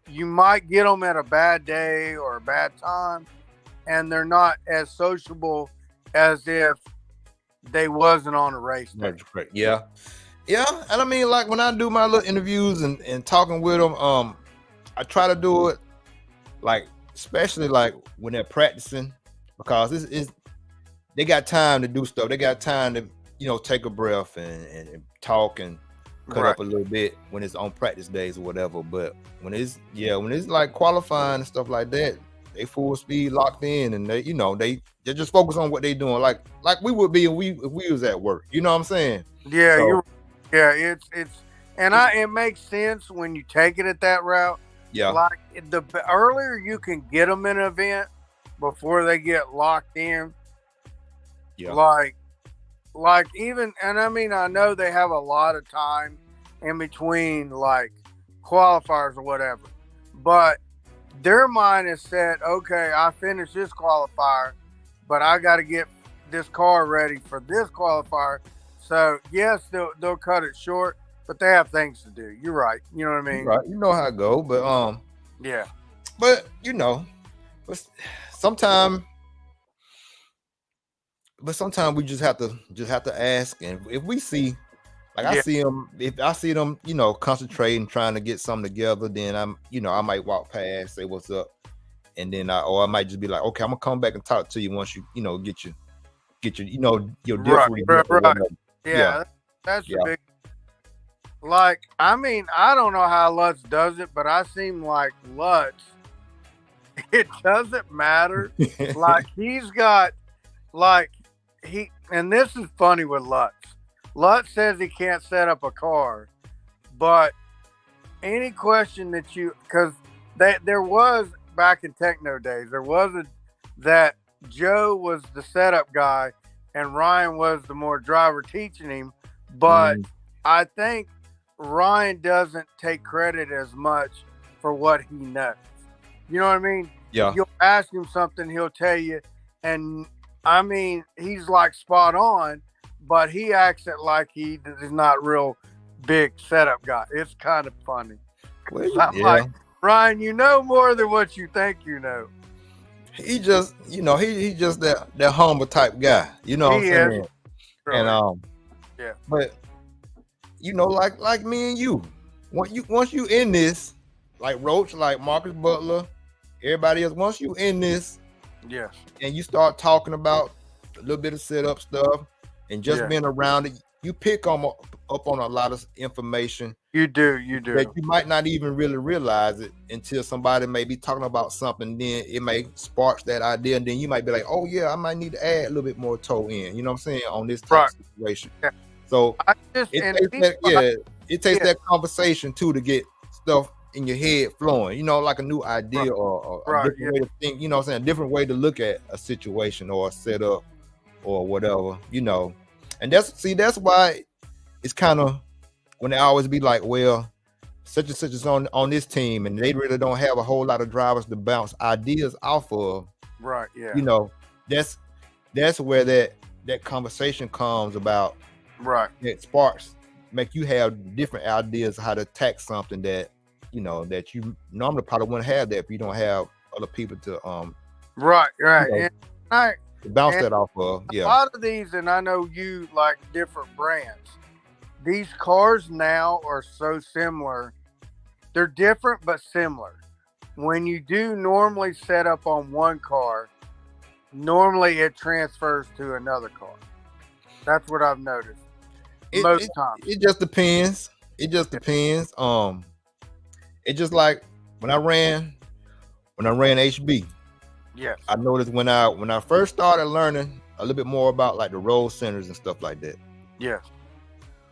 you might get them at a bad day or a bad time, and they're not as sociable as if they wasn't on a race day. That's great. Yeah. Yeah. And I mean, like, when I do my little interviews and talking with them, I try to do it, like, especially like when they're practicing, because they got time to do stuff. They got time to, you know, take a breath and talk and cut up a little bit when it's on practice days or whatever. But when it's like qualifying and stuff like that, they full speed locked in, and they, you know, they just focus on what they doing, like we would be if we was at work. You know what I'm saying? Yeah, so, it makes sense when you take it at that route. Yeah. Like, the earlier you can get them in an event before they get locked in. Yeah. Like even, and I mean, I know they have a lot of time in between, like, qualifiers or whatever, but their mind is set, okay, I finished this qualifier, but I got to get this car ready for this qualifier. So yes, they'll cut it short, but they have things to do. You're right. You know what I mean? Right. You know how it go, but yeah. But you know, sometimes we just have to ask, and if we see, like, I see them, if I see them, you know, concentrating, trying to get something together, then I might walk past, say what's up, and then I might just be like, okay, I'm gonna come back and talk to you once you know get your your different. Right. Yeah, that's the big. Like, I mean, I don't know how Lutz does it, but I seem like Lutz, it doesn't matter. Like, he's got, like, and this is funny with Lutz. Lutz says he can't set up a car, but any question that because there was, back in techno days, there was that Joe was the setup guy and Ryan was the more driver teaching him, but I think Ryan doesn't take credit as much for what he knows. You know what I mean? Yeah. You'll ask him something, he'll tell you, and I mean, he's like spot on, but he acts it like he is not real big setup guy. It's kind of funny. Well, I'm like, Ryan, you know more than what you think you know. He just, he just that humble type guy. You know what I'm saying? Really. And yeah. But like me and you, once you in this, like Roach, like Marcus Butler, everybody else, once you in this, yes, and you start talking about a little bit of setup stuff and just being around it, you pick up on a lot of information. You do. That you might not even really realize it until somebody may be talking about something. Then it may spark that idea, and then you might be like, "Oh yeah, I might need to add a little bit more toe in." You know what I'm saying, on this type of situation. Yeah. So it takes that conversation too to get stuff in your head flowing. Like a new idea or a different way to think. You know what I'm saying, a different way to look at a situation or a setup or whatever. And that's why it's kind of, when they always be like, well, such and such is on this team, and they really don't have a whole lot of drivers to bounce ideas off of. Right. Yeah. That's where that conversation comes about. Right. It sparks, make you have different ideas how to attack something that that you normally probably wouldn't have that if you don't have other people to Right. And to bounce that off of. Yeah. A lot of these, and I know you like different brands. These cars now are so similar. They're different but similar. When you do normally set up on one car, normally it transfers to another car. That's what I've noticed. Most times. It just depends. It just like when I ran HB. Yes. I noticed when I first started learning a little bit more about like the roll centers and stuff like that. Yes.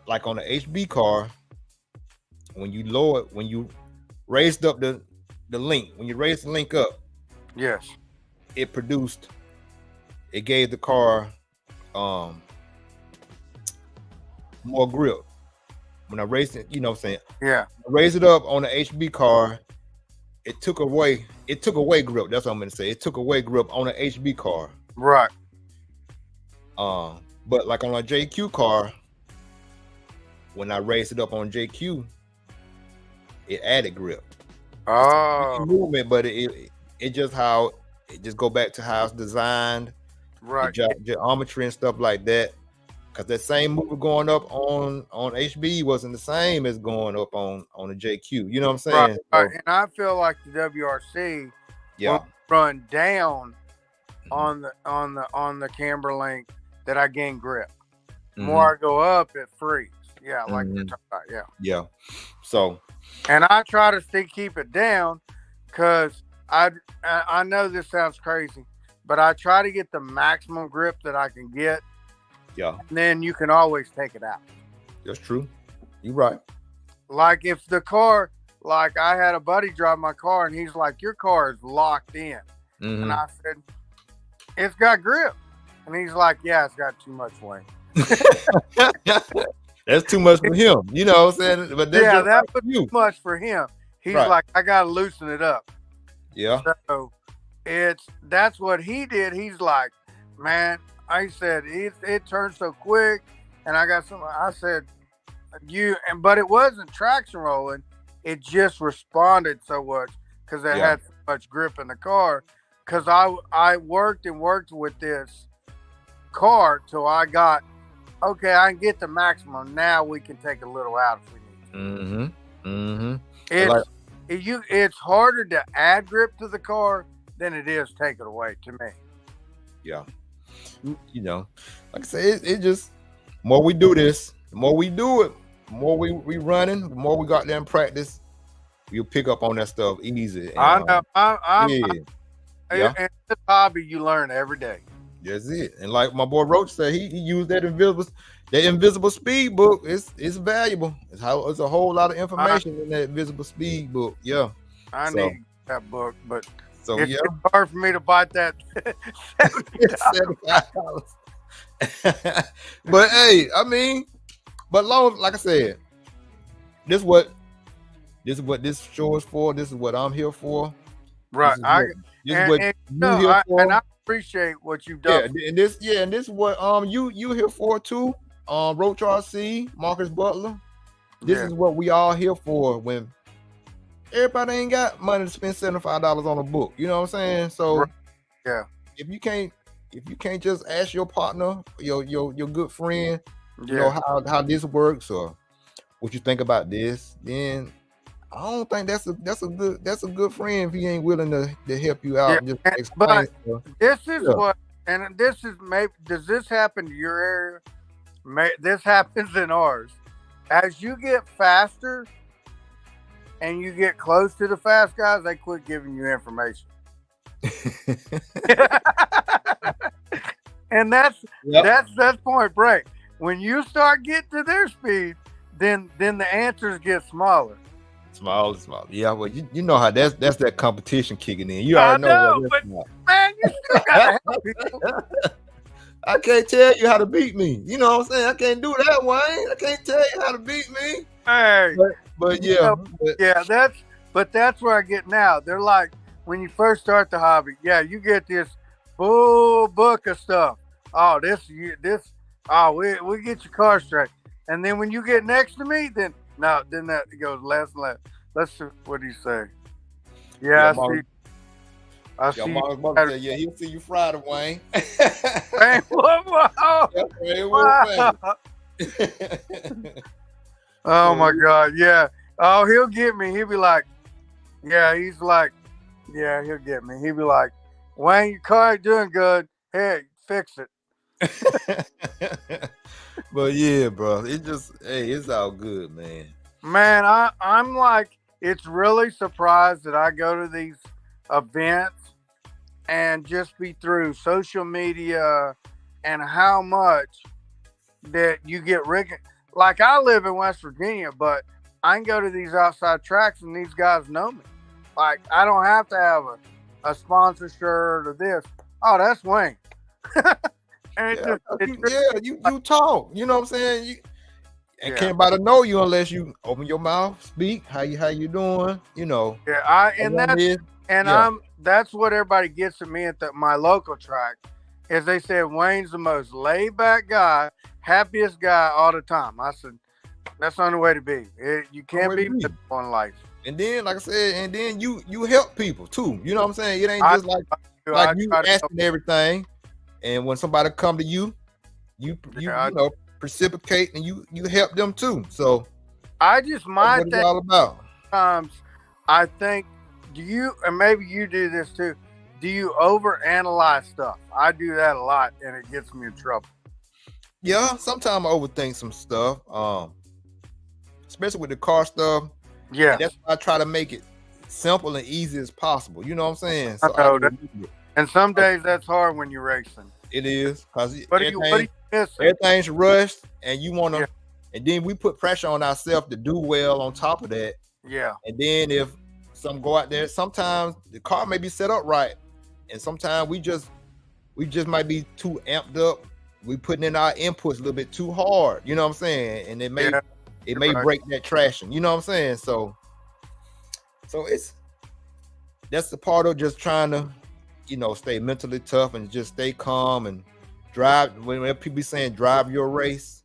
Like on the HB car, when you raised up the link, when you raised the link up, yes, it gave the car more grip. When I raised it, you know what I'm saying? Yeah. I raised it up on the HB car, it took away grip. That's what I'm gonna say. It took away grip on the HB car. Right. But like on a JQ car, when I raised it up on JQ, it added grip. Oh, movement, but it just go back to how it's designed, right? Geometry and stuff like that. Because that same mover going up on HB wasn't the same as going up on the JQ. You know what I'm saying? Right. And I feel like the WRC will run down on the camber link that I gain grip. The more I go up, it frees. Yeah, like you're talking about. Yeah. Yeah. So, and I try to keep it down because I know this sounds crazy, but I try to get the maximum grip that I can get. Yeah. And then you can always take it out. That's true. You're right. Like if the car, like I had a buddy drive my car and he's like, "Your car is locked in." And I said, "It's got grip." And he's like, "Yeah, it's got too much weight." That's too much for him, you know what I'm saying? But that was too much for him. He's like, "I gotta loosen it up." Yeah. So that's what he did. He's like, "Man," I said, it turned so quick, and I got some. I said, but it wasn't traction rolling. It just responded so much because it had so much grip in the car. Because I worked with this car till I got, okay, I can get the maximum. Now we can take a little out if we need to. It's harder to add grip to the car than it is take it away to me. Yeah. Like I said, it just, the more we do this, the more we do it, more we running, the more we got there in practice, you'll pick up on that stuff easy. And, I know. Yeah. And this hobby you learn every day. That's it. And like my boy Roach said, he used that invisible speed book. It's valuable. It's a whole lot of information in that invisible speed book. Yeah. I need that book, but so it's hard for me to buy that. $75. But hey, I mean, but like I said, this is what this show is for. This is what I'm here for. Right. And I appreciate what you've done. Yeah, and this is what you here for too. Roach RC, Marcus Butler. This is what we all here for when everybody ain't got money to spend $75 on a book. You know what I'm saying? So yeah, if you can't just ask your partner, your good friend, you know how this works or what you think about this, then I don't think that's a good friend if he ain't willing to help you out. And just explain stuff. This is what, and this is maybe, does this happen to your area? This happens in ours. As you get faster and you get close to the fast guys, they quit giving you information. And that's point break. When you start getting to their speed, then the answers get smaller. Small. Yeah, well, you know how that's that competition kicking in. You already know but man, you still gotta help people. I can't tell you how to beat me. You know what I'm saying? I can't do that, Wayne. I can't tell you how to beat me. Hey, but yeah, that's where I get now. They're like, when you first start the hobby, you get this full book of stuff. Oh, we get your car straight. And then when you get next to me, then that goes less and less. Let's see, what do you say? Yeah, I see. He'll see you Friday, Wayne. Hey, whoa. Oh my God, yeah. Oh, he'll get me. He'll be like, he'll get me. He'll be like, Wayne, your car ain't doing good. Hey, fix it. But yeah, bro, it's all good, man. Man, I'm like, it's really surprised that I go to these events and just be through social media and how much that you get like I live in West Virginia, but I can go to these outside tracks and these guys know me. Like I don't have to have a sponsor shirt or this. Oh, that's Wayne. You talk. You know what I'm saying? Can't nobody know you unless you open your mouth, speak. How you doing? You know. Yeah, that's what everybody gets at me at my local track. Is they said Wayne's the most laid back guy, happiest guy all the time. I said that's the only way to be. You can't be on life. And then, like I said, you help people too. You know what I'm saying? It ain't just like you asking everything. And when somebody come to you, you precipitate and you help them too. So I just what it's all about. I think and maybe you do this too. Do you overanalyze stuff? I do that a lot, and it gets me in trouble. Yeah, sometimes I overthink some stuff. Especially with the car stuff. Yeah, and that's why I try to make it simple and easy as possible. You know what I'm saying? So I know that. And some days that's hard when you're racing. It is because what are you missing? Everything's rushed, and you want to. Yeah. And then we put pressure on ourselves to do well on top of that. Yeah. And then if some go out there, sometimes the car may be set up right, and sometimes we just might be too amped up. We putting in our inputs a little bit too hard. You know what I'm saying? And it may break that traction. You know what I'm saying? So that's the part of just trying to, stay mentally tough and just stay calm and drive. When people be saying drive your race,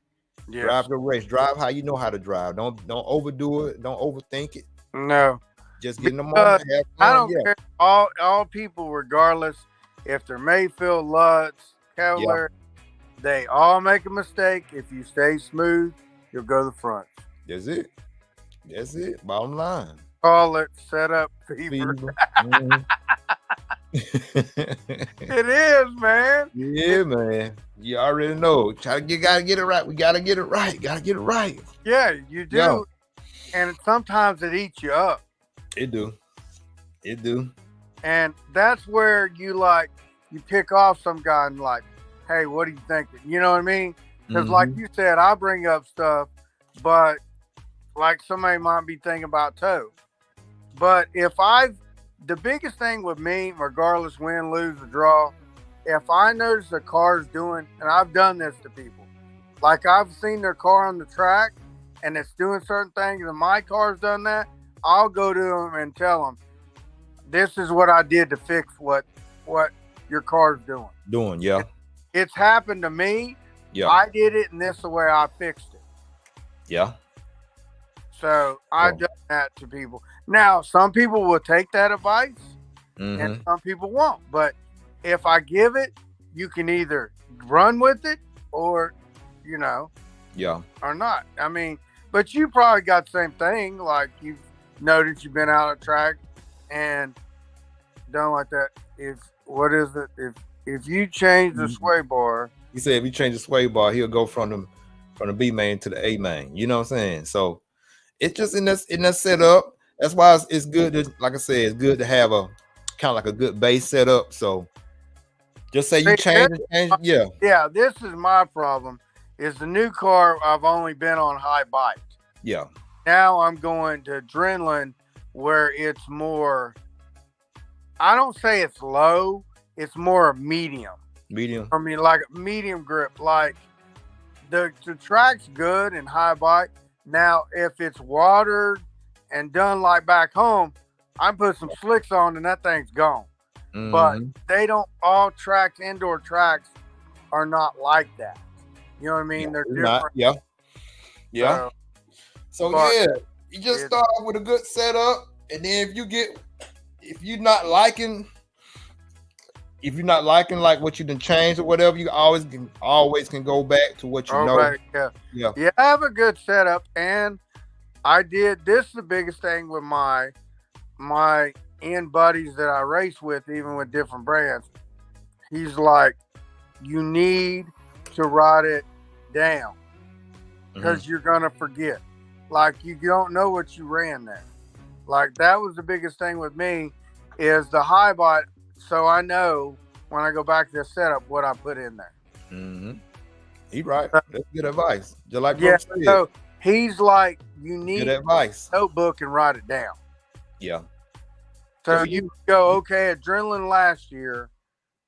drive your race, drive how you know how to drive. Don't overdo it. Don't overthink it. No, just get in the moment. I don't care. All people, regardless if they're Mayfield, Lutz, Keller, they all make a mistake. If you stay smooth, you'll go to the front. That's it. Bottom line. Call it setup fever. It is, man. Yeah, man. You already know. Gotta get it right. We gotta get it right. Gotta get it right. Yeah, you do. Yeah. And sometimes it eats you up. It do. It do. And that's where you pick off some guy and like, hey, what are you thinking? You know what I mean? Because like you said, I bring up stuff, but like somebody might be thinking about tow. But the biggest thing with me, regardless win, lose, or draw, if I notice the car's doing, and I've done this to people, like I've seen their car on the track and it's doing certain things and my car's done that, I'll go to them and tell them, this is what I did to fix what your car's doing. Yeah. It's happened to me. Yeah. I did it and this is the way I fixed it. Yeah. So I've done that to people. Now, some people will take that advice and some people won't. But if I give it, you can either run with it or, or not. I mean, but you probably got the same thing. Like you've noticed you've been out at track and done like that. If you change the sway bar. He said if you change the sway bar, he'll go from the B main to the A main. You know what I'm saying? So it's just in that setup. That's why it's good to, like I said, it's good to have a kind of like a good base setup. So just say you change it. Yeah. Yeah, this is my problem. Is the new car I've only been on high bike. Yeah. Now I'm going to adrenaline where it's more, I don't say it's low, it's more medium. Medium. I mean, like medium grip. Like the track's good and high bike. Now, if it's watered and done like back home, I put some slicks on and that thing's gone. But they don't, all tracks, indoor tracks are not like that. You know what I mean? They're different. Yeah. So you just start off with a good setup, and then if you're not liking like what you done changed or whatever, you always can go back to what you know. Right, yeah. I have a good setup, and this is the biggest thing with my end buddies that I race with, even with different brands. He's like, you need to write it down because you're gonna forget. Like you don't know what you ran there. Like that was the biggest thing with me is the high bot, so I know when I go back to the setup what I put in there. He's right. That's good advice. Just like so he's like, you need good advice. A notebook and write it down. Yeah. So you go, okay, adrenaline last year,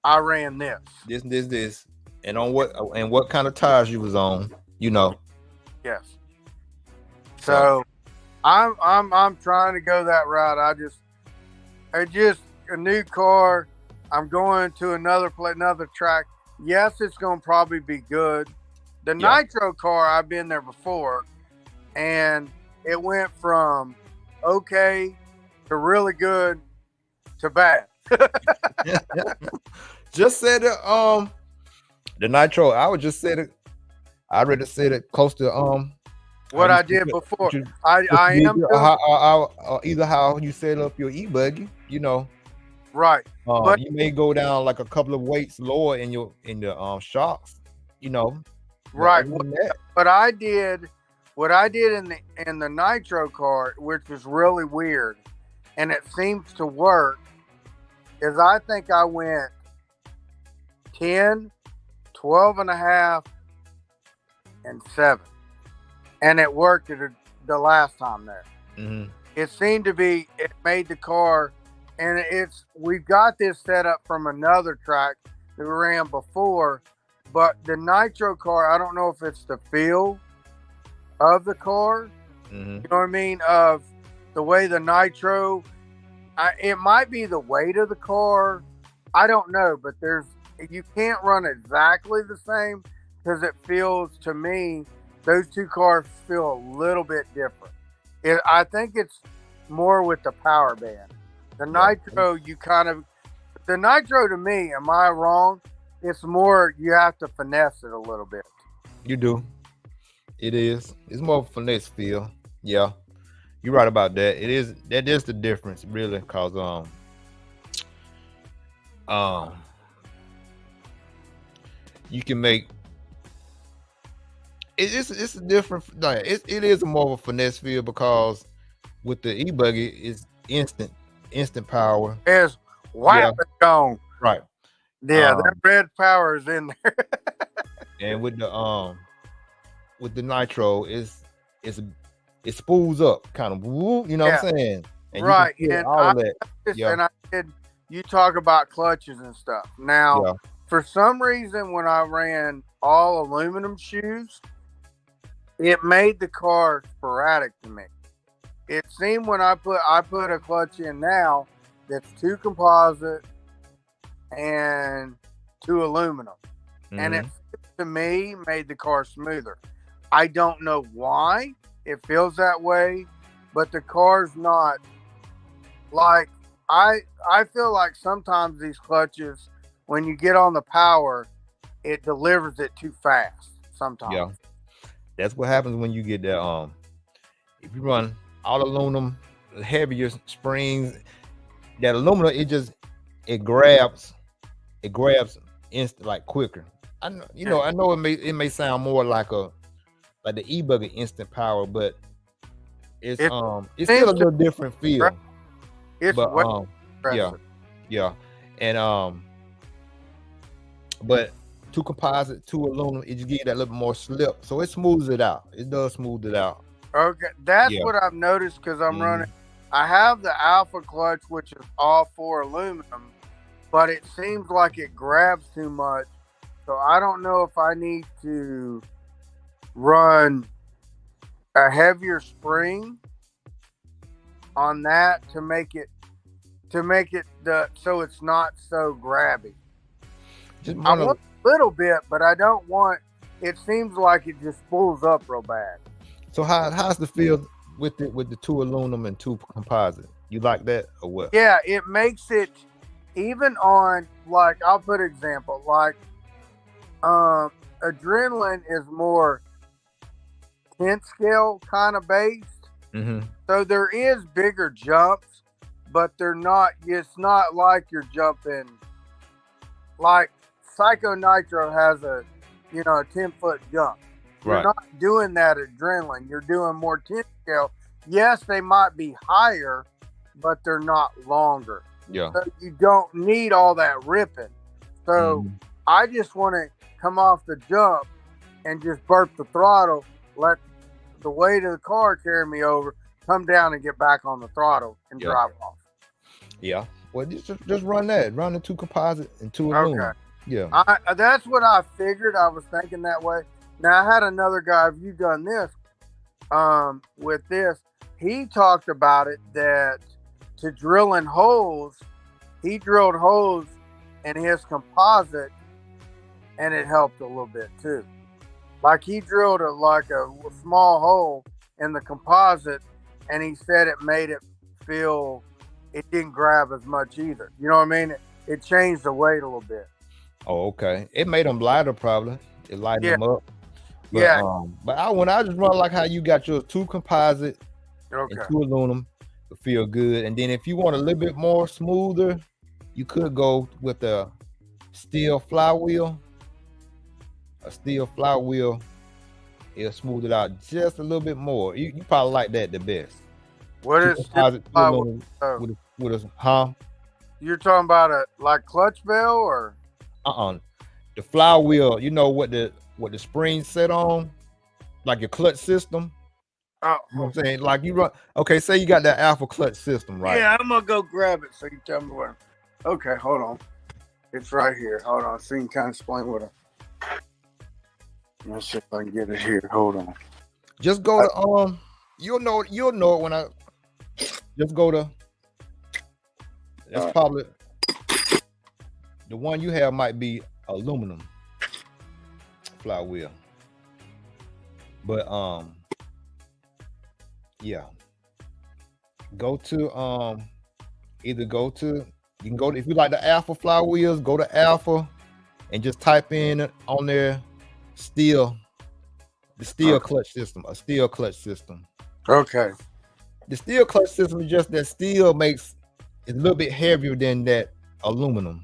I ran this. This. And on what kind of tires you was on, Yes. So I'm trying to go that route. I just a new car. I'm going to another track. Yes, it's gonna probably be good. The nitro car, I've been there before, and it went from okay to really good to bad. Just said it. The nitro. I would just said it. I already said it close to what I did before. I am either how you set up your e-buggy, right. But you may go down like a couple of weights lower in the shocks, Right. But I did what I did in the nitro car, which was really weird, and it seems to work. Is I think I went 10, 12 and a half, and 7. And it worked the last time there. It seemed to be, it made the car, and we've got this set up from another track that we ran before, but the nitro car, I don't know if it's the feel of the car, you know what I mean, of the way the nitro, it might be the weight of the car, I don't know, but you can't run exactly the same because it feels, to me, those two cars feel a little bit different. I think it's more with the power band. The nitro, the nitro to me, am I wrong? It's more, you have to finesse it a little bit. You do. It is. It's more finesse feel. Yeah. You're right about that. That is the difference, really, because you can make it's a different, like it is more of a finesse feel, because with the e-buggy it's instant power. It's whap and gone. Right. Yeah, that red power is in there. And with the nitro, it spools up, kind of, you know what I'm saying? And right. You can and all of that. And I did. You talk about clutches and stuff. Now, for some reason, when I ran all aluminum shoes, it made the car sporadic to me. It seemed when I put a clutch in now that's 2 composite and 2 aluminum, and it to me made the car smoother. I don't know why it feels that way, but the car's not like I feel like sometimes these clutches, when you get on the power, it delivers it too fast sometimes. Yeah. That's what happens when you get that if you run all aluminum, heavier springs, that aluminum, it grabs instant, like quicker. I know it may sound more like the e-buggy instant power, but it's still a little different feel. It's yeah. And but 2 composite, 2 aluminum, it just gives that little more slip, so it smooths it out. It does smooth it out. Okay, that's what I've noticed, because I'm running. I have the alpha clutch, which is all 4 aluminum, but it seems like it grabs too much. So I don't know if I need to run a heavier spring on that to make it so it's not so grabby. I want a little bit, but I don't want. It seems like it just spools up real bad. So how's the feel with the 2 aluminum and 2 composite? You like that or what? Yeah, it makes it even on, like, I'll put an example, like adrenaline is more 10 scale kind of based. So there is bigger jumps, but they're not. It's not like you're jumping. Like Psycho Nitro has a 10-foot jump. You're not doing that adrenaline. You're doing more 10 scale. Yes, they might be higher, but they're not longer. Yeah. So you don't need all that ripping. So I just want to come off the jump and just burp the throttle, let the weight of the car carry me over, come down and get back on the throttle and drive off. Yeah. Well, just run that. Run the 2 composite and 2 aluminum. Okay. Yeah. That's what I figured. I was thinking that way. Now, I had another guy, have you done this? With this, he talked about it, that to drilling holes, he drilled holes in his composite, and it helped a little bit too. Like he drilled a small hole in the composite, and he said it made it feel it didn't grab as much either. You know what I mean? It changed the weight a little bit. Oh, okay. It made them lighter, probably. It lightened them up. But, but when I just run like how you got your 2 composite and 2 aluminum, it feel good. And then if you want a little bit more smoother, you could go with a steel flywheel. A steel flywheel, it'll smooth it out just a little bit more. You probably like that the best. What is steel flywheel? With a You're talking about a clutch bell or? The flywheel, you know what the spring set on, like your clutch system. Oh, you know what I'm saying? Like you run. Okay, say you got that alpha clutch system, right? Yeah, I'm gonna go grab it so you tell me where. Okay, hold on. It's right here. Hold on, so you can kind of explain what. Let's see if I can get it here. Hold on. Just go to You'll know it when I. Just go to. That's probably the one you have might be aluminum flywheel, but yeah. Go to either go to you can go to, if you like the alpha flywheels, go to alpha and just type in on there the steel clutch system, a steel clutch system. Okay. The steel clutch system is just that steel makes it a little bit heavier than that aluminum.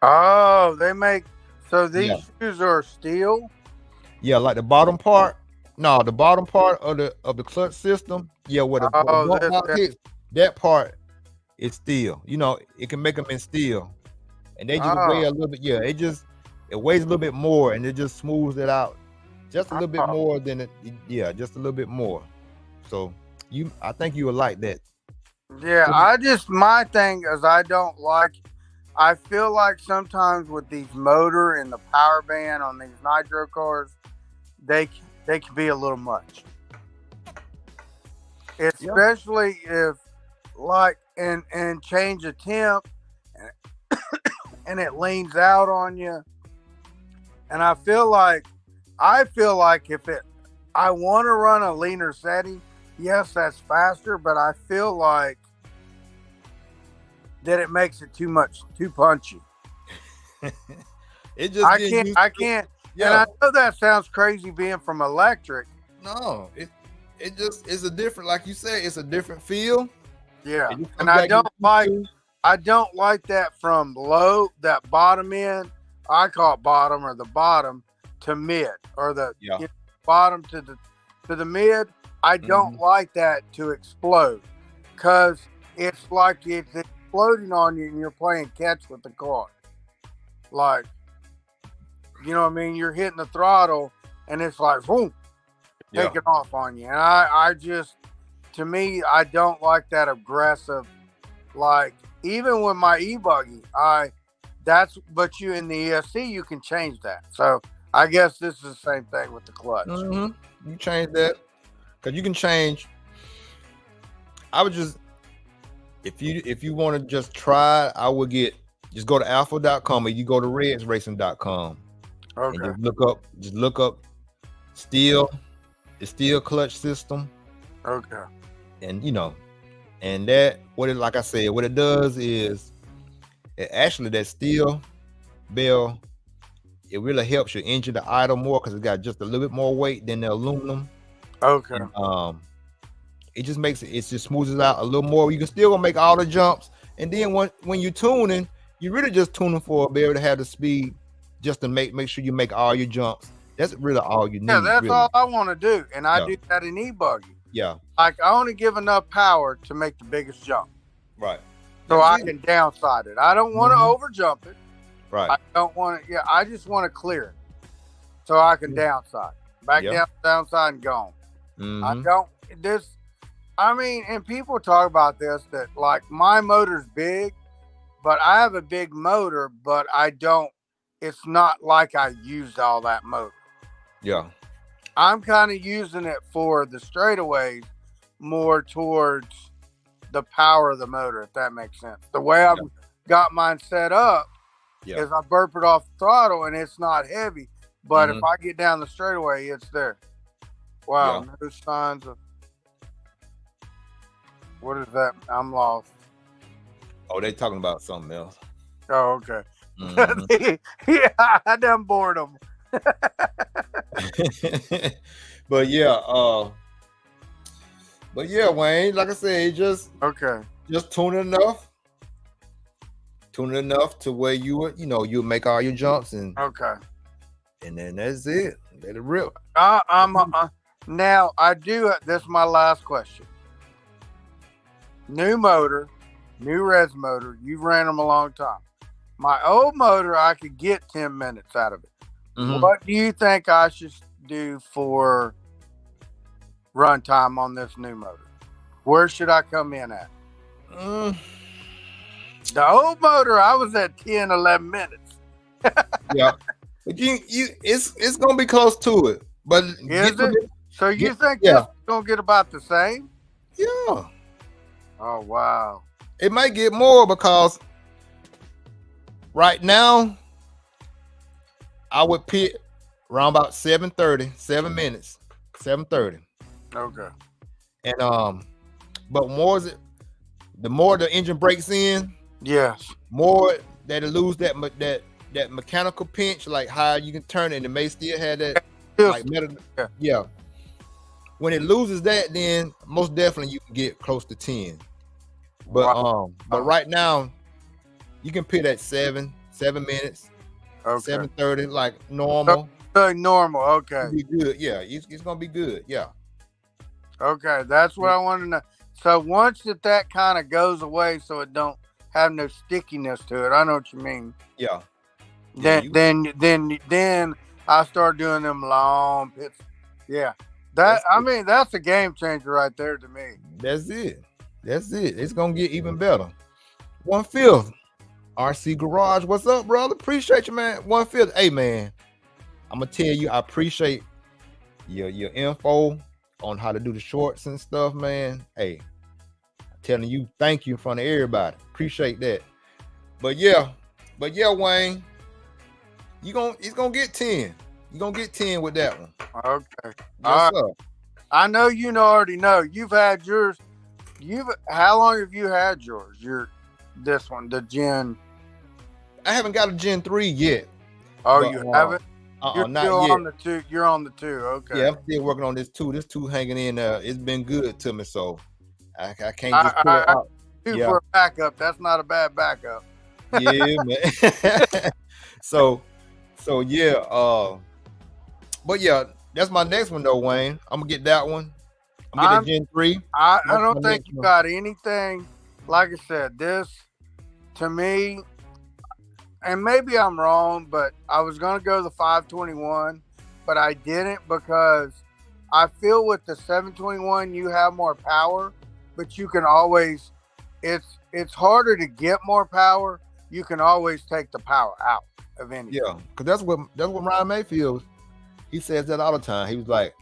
Oh, they make so these Yeah. shoes are steel. Yeah, like the bottom part. No, the bottom part of the clutch system. Yeah, where the Oh, bump box this. hits, that part is steel. You know, it can make them in steel, and they just weigh Oh, a little bit. Yeah, it weighs a little bit more, and it just smooths it out just a little bit oh. more than it. Yeah, just a little bit more. So I think you would like that. Yeah, my thing is I don't like. I feel like sometimes with these motor and the power band on these nitro cars, they they can be a little much, Yeah. especially if like and change a temp and, and it leans out on you. And I feel like if it, I want to run a leaner setting. Yes, that's faster, but I feel like that it makes it too punchy. It just I getting can't, used I to- can't, and Yeah. I know that sounds crazy being from electric. No, it just it's a different, like you said, it's a different feel. Yeah, It just and comes I back don't to- like, that from low, that bottom end. I call it bottom or the bottom to mid or the Yeah. bottom to the mid. I don't like that to explode because it's like it's exploding on you and you're playing catch with the car. Like, you know what I mean? You're hitting the throttle and it's like, boom, Yeah. taking off on you. And I just, to me, I don't like that aggressive. Like, even with my e-buggy, but you in the ESC, you can change that. So I guess this is the same thing with the clutch. You change that because you can change. I would just, if you want to just try, I would just go to alpha.com or you go to redsracing.com and Okay. just look up the steel clutch system, Okay. and and that like I said, what it does is that steel bell, it really helps your engine to idle more because it's got just a little bit more weight than the aluminum. Okay. And, it just makes it just smooths it out a little more. You can still gonna make all the jumps, and then when you're tuning, you're really just tuning for be able to have the speed, just to make sure you make all your jumps. That's really all you need. Yeah, that's really. all I want to do, and I Yeah. do that in e-buggy. Yeah, Like, I only give enough power to make the biggest jump, right. so That's I it. can downside it. I don't want to Mhm. over jump it. Right. I don't want to. Yeah, I just want to clear it, so I can downside, back Yeah. down, downside, and gone. I Mhm. don't this. I mean, and people talk about this that like my motor's big, but I have a big motor, but I don't. It's not like I used all that motor. Yeah. I'm kind of using it for the straightaways more towards the power of the motor, if that makes sense. The way I've got mine set up Yeah. is I burp it off the throttle and it's not heavy, but if Mhm. I get down the straightaway, it's there. Wow, Yeah. no signs of. What is that? I'm lost. Oh, they talking about something else. Oh, okay. Mhm. Yeah, I done bored them. But yeah, Wayne, like I said, just Okay. tune it enough to where you make all your jumps, and Okay. then that's it. Let it rip. Now I do. This is my last question. New motor, new res motor. You've ran them a long time. My old motor, I could get 10 minutes out of it. Mhm. What do you think I should do for run time on this new motor? Where should I come in at? Mm, The old motor, I was at 10, 11 minutes. yeah, but it's gonna be close to it. But Is it? So you get- think yeah. this is going to get about the same? Yeah, Oh, wow. it might get more because right now I would pit around about 7:30, 7 minutes, 7:30. Okay. And but the more the engine breaks in, Yes. more that it lose that mechanical pinch, like how you can turn it, and it may still have that like metal. Yeah. Yeah. When it loses that, then most definitely you can get close to 10. But Wow. but right now you can pit at 7, 7 minutes, Okay. 7:30, like normal. Normal. Okay. It'll be good. Yeah, it's gonna be good. Yeah. Okay. That's what I want to know. So once that kind of goes away, so it don't have no stickiness to it. I know what you mean. Yeah. Then I start doing them long pits. Yeah. That's a game changer right there to me. That's it. It's gonna get even better. 1/5. RC Garage, what's up, brother? Appreciate you, man. 1/5. Hey, man, I'm gonna tell you, I appreciate your info on how to do the shorts and stuff, man. Hey, I'm telling you, thank you in front of everybody. Appreciate that. But yeah, Wayne, it's gonna get 10. You're gonna get 10 with that one. Okay. Yes, sir. I know already know. You've had yours. How long have you had yours? This one, the Gen. I haven't got a Gen 3 yet. Oh, you haven't? You're not still yet. on the 2. You're on the 2. Okay. Yeah, I'm still working on this 2. This 2 hanging in there. It's been good to me, so I can't just pull it out. 2 for a backup. That's not a bad backup. Yeah, man. so yeah. But yeah, that's my next one though, Wayne. I'm gonna get that one. I'm gonna get a Gen 3. I don't think you got anything. Like I said, this to me, and maybe I'm wrong, but I was gonna go the 521, but I didn't because I feel with the 721 you have more power, but you can always it's harder to get more power. You can always take the power out of anything. Yeah, because that's what Ryan Mayfield. He says that all the time. He was like,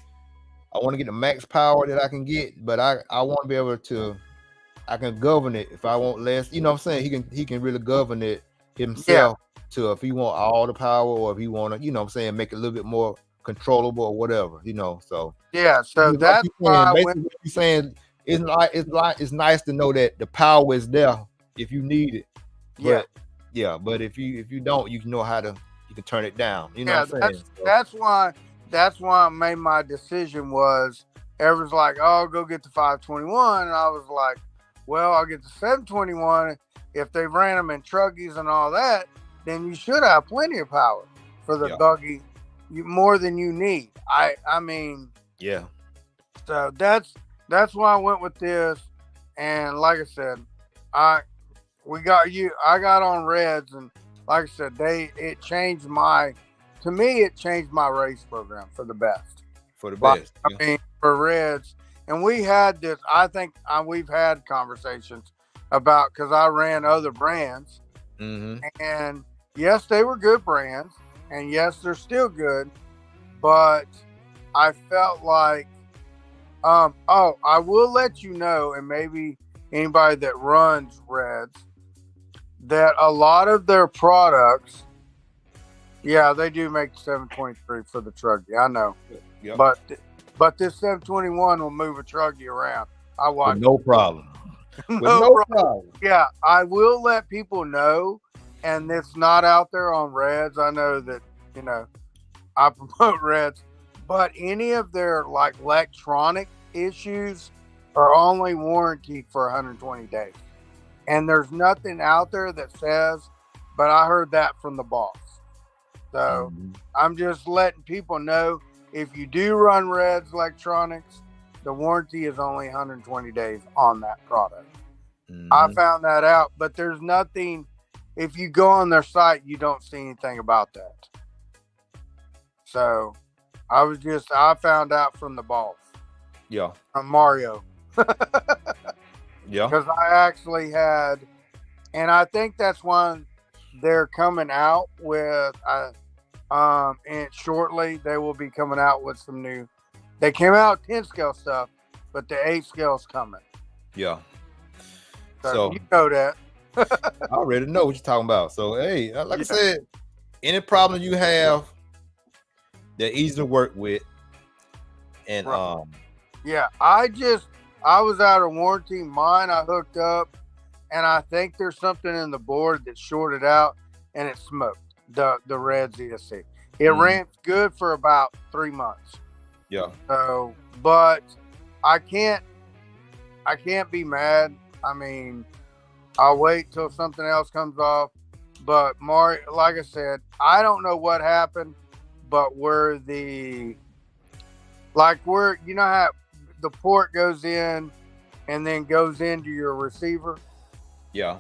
I want to get the max power that I can get, but I want to be able to, I can govern it if I want less. You know what I'm saying? He can really govern it himself to if he want all the power or if he want to, you know what I'm saying, make it a little bit more controllable or whatever, you know. So yeah, so that's why basically what you're saying it's nice to know that the power is there if you need it. But, but if you don't, you can know how to you can turn it down. You know what I'm saying? That's why I made my decision was everyone's like, oh, go get the 521. And I was like, well, I'll get the 721. If they ran them in truggies and all that, then you should have plenty of power for the buggy, more than you need. I mean, yeah. So that's why I went with this. And like I said, I got on Reds, and like I said, it changed my race program for the best. For the best. I mean, for Reds. And we had this, I think we've had conversations about, because I ran other brands. Mm-hmm. And yes, they were good brands. And yes, they're still good. But I felt like, I will let you know, and maybe anybody that runs Reds, that a lot of their products, they do make 723 for the truggy. I know, but this 721 will move a truggy around. I watch with no problem. No problem. Yeah, I will let people know, and it's not out there on Reds. I know that I promote Reds, but any of their like electronic issues are only warranted for 120 days. And there's nothing out there that says, but I heard that from the boss. So I'm just letting people know, if you do run Reds electronics, the warranty is only 120 days on that product. I found that out, but there's nothing, if you go on their site, you don't see anything about that. So I found out from the boss. Yeah. From Mario. Yeah. Because I actually had, and I think that's one they're coming out with, and shortly they will be coming out with some new, they came out 10 scale stuff, but the 8 scale's coming. Yeah. So you know that. I already know what you're talking about. So, hey, like I said, any problem you have, they're easy to work with. And, I was out of warranty. Mine I hooked up, and I think there's something in the board that shorted out, and it smoked the Reds ESC. It ran good for about 3 months. Yeah. So, but I can't be mad. I mean, I'll wait till something else comes off. But like I said, I don't know what happened, but you know how the port goes in and then goes into your receiver. Yeah.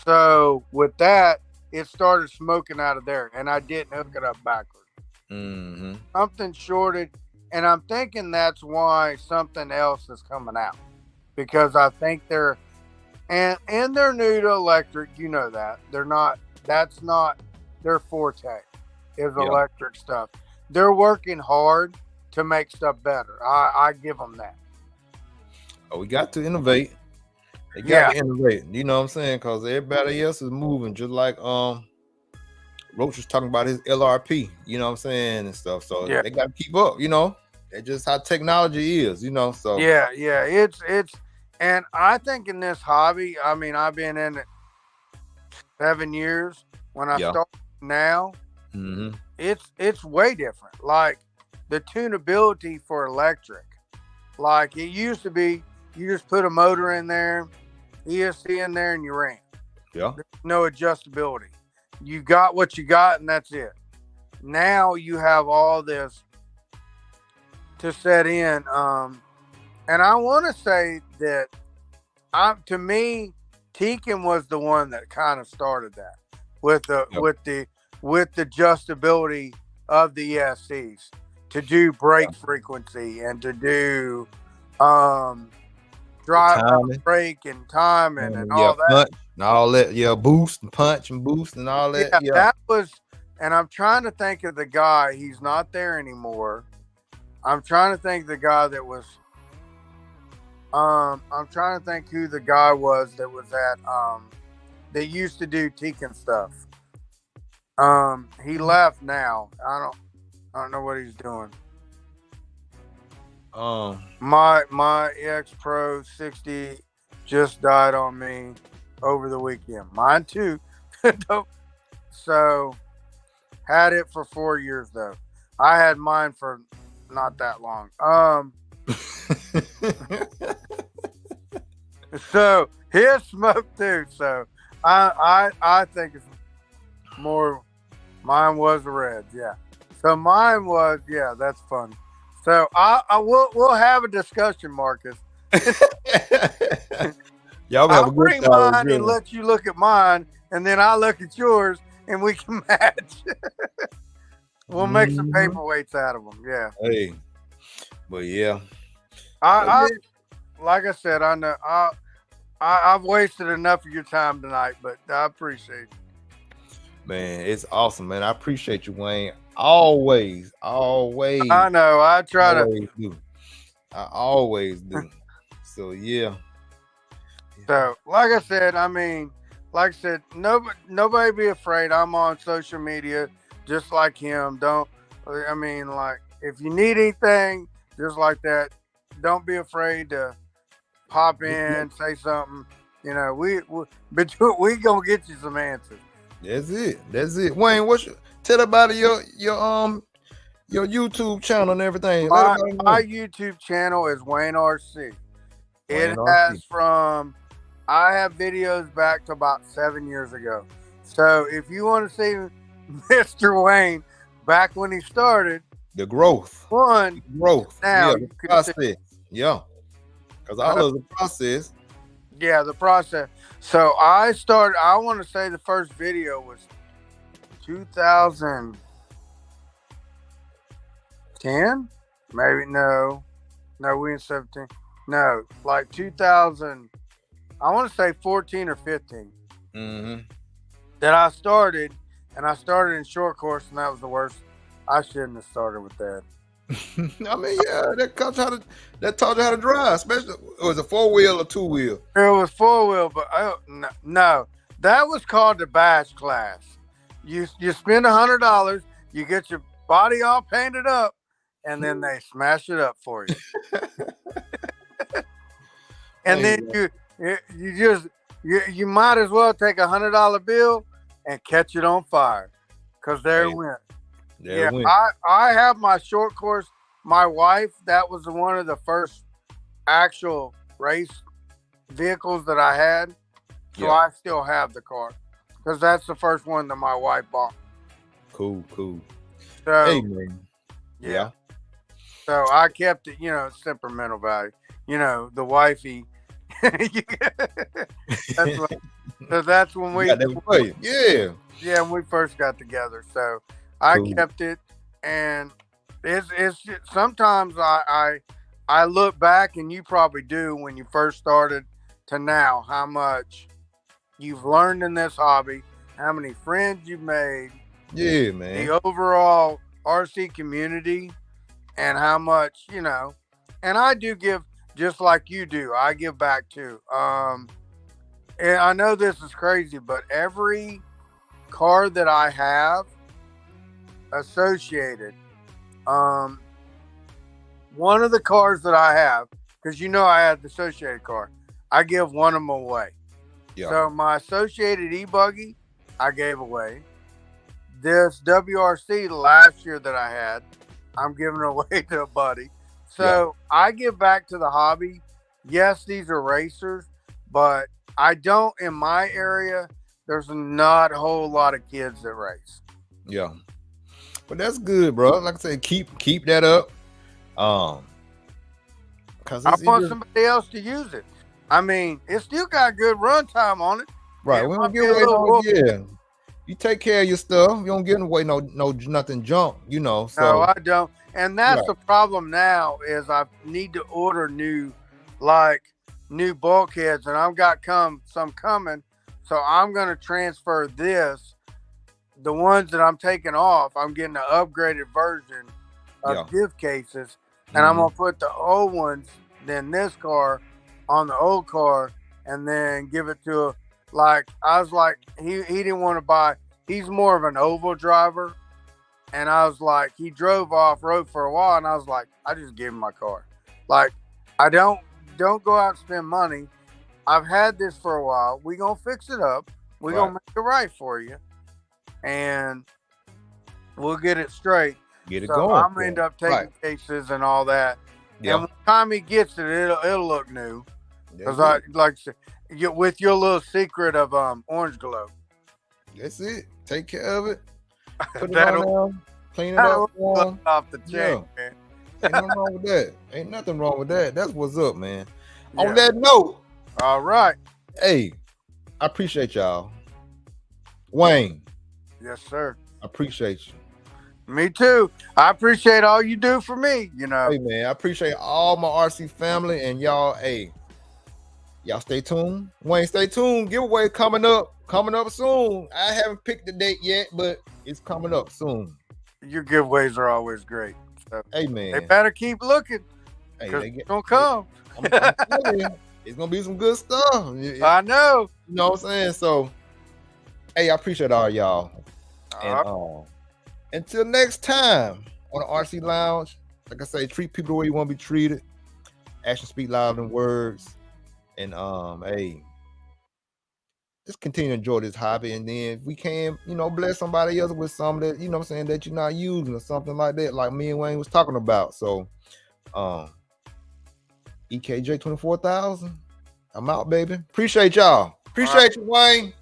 So with that, it started smoking out of there, and I didn't hook it up backwards. Mm-hmm. Something shorted, and I'm thinking that's why something else is coming out, because I think they're new to electric. You know that they're not. That's not their forte. Is Yeah. electric stuff. They're working hard to make stuff better. I give them that. Oh, we got to innovate. They got to innovate. You know what I'm saying? Because everybody else is moving, just like Roach was talking about his LRP. You know what I'm saying, and stuff. So they got to keep up. You know, that's just how technology is. You know, so yeah. It's and I think in this hobby, I mean, I've been in it 7 years. When I start now, it's way different. Like the tunability for electric, like it used to be, you just put a motor in there, ESC in there, and you ran. Yeah. There's no adjustability. You got what you got, and that's it. Now you have all this to set in. And I want to say that to me, Tekin was the one that kind of started that with the adjustability of the ESCs to do brake frequency and to do drive brake and timing and all that. Punch and all that. Yeah, boost and punch and boost and all that. Yeah, that was. And I'm trying to think of the guy. He's not there anymore. I'm trying to think the guy that was. I'm trying to think who the guy was that was at that used to do Tekin stuff. He left now. I don't know what he's doing. My X Pro 60 just died on me over the weekend. Mine too. So had it for 4 years though. I had mine for not that long. So his smoke too. So I think it's more. Mine was the reds, yeah. So mine was, yeah. That's fun. So we'll have a discussion, Marcus. Y'all have a good bring mine and let you look at mine, and then I'll look at yours, and we can match. We'll make some paperweights out of them. Yeah. Hey, but yeah. Like I said, I know I've wasted enough of your time tonight, but I appreciate it. Man, it's awesome, man. I appreciate you, Wayne. Always. I know. I try to. I always do. So yeah. So, like I said, nobody be afraid. I'm on social media just like him. If you need anything just like that, don't be afraid to pop in, say something. You know, we gonna get you some answers. That's it. Wayne, tell about your YouTube channel and everything. My YouTube channel is Wayne RC. I have videos back to about 7 years ago. So if you want to see Mr. Wayne back when he started, the growth. Now the process. Yeah. Because I love the process. Yeah, the process. So I want to say the first video was 2010? Maybe no, we in 17. No, like 2000. I want to say 14 or 15. That I started, and I started in short course, and that was the worst. I shouldn't have started with that. I mean, yeah, that taught you how to drive. Especially, was it 4-wheel or 2-wheel? It was 4-wheel, but no, that was called the bash class. You spend $100, you get your body all painted up, and then they smash it up for you. And then you might as well take $100 bill and catch it on fire, because there it went. I have my short course. My wife, that was one of the first actual race vehicles that I had. So I still have the car because that's the first one that my wife bought. Cool. So Hey man. Yeah. So I kept it, sentimental value. The wifey. that's when we Got that for you. Yeah. when we first got together. So I Cool. kept it, and it's sometimes I look back, and you probably do when you first started to now, how much you've learned in this hobby, how many friends you've made, Yeah, man. the overall RC community, and how much, and I do give just like you do. I give back too. And I know this is crazy, but every car that I have associated, one of the cars that I have, because I had the associated car, I give one of them away. Yeah. So my associated e-buggy, I gave away. This WRC last year that I had, I'm giving away to a buddy. So I give back to the hobby. Yes, these are racers, but I don't, in my area, there's not a whole lot of kids that race. Yeah. But that's good, bro. Like I said, keep that up. Cause I want somebody else to use it. I mean, it's still got good run time on it. Right. We don't give away no. You take care of your stuff. You don't give away no nothing junk. So no, I don't. And that's the problem now is I need to order new bulkheads, and I've got some coming. So I'm gonna transfer the ones that I'm taking off. I'm getting an upgraded version of diff cases, and I'm gonna put the old ones, then this car on the old car, and then give it to I was like, he didn't want to buy. He's more of an oval driver, and I was like, he drove off road for a while, and I was like, I just gave him my car. Like, I don't go out and spend money. I've had this for a while. We gonna fix it up. We gonna make it right for you, and we'll get it straight. Get it so going. I'm gonna end up taking cases and all that. Yeah. And when the time he gets it, it'll look new. Because I like with your little secret of orange glow. That's it. Take care of it. Put it on there. Clean it up. Off the chain, man. Ain't nothing wrong with that. Ain't nothing wrong with that. That's what's up, man. Yeah. On that note. All right. Hey, I appreciate y'all. Wayne. Yes, sir. I appreciate you. Me too. I appreciate all you do for me, Hey, man, I appreciate all my RC family and y'all. Hey, y'all stay tuned. Wayne, stay tuned. Giveaway coming up soon. I haven't picked the date yet, but it's coming up soon. Your giveaways are always great. So hey, man. They better keep looking. Hey, they gonna come. I'm telling you, it's gonna be some good stuff. I know. You know what I'm saying? So, hey, I appreciate all y'all. And until next time on the RC Lounge, like I say, treat people the way you want to be treated. Actions speak louder than words. And hey, just continue to enjoy this hobby. And then if we can, bless somebody else with something that, that you're not using or something like that, like me and Wayne was talking about. So EKJ 24,000. I'm out, baby. Appreciate y'all. Appreciate you, Wayne.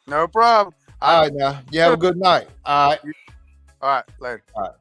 No problem. All right, now. You have a good night. All right. All right. Later. All right.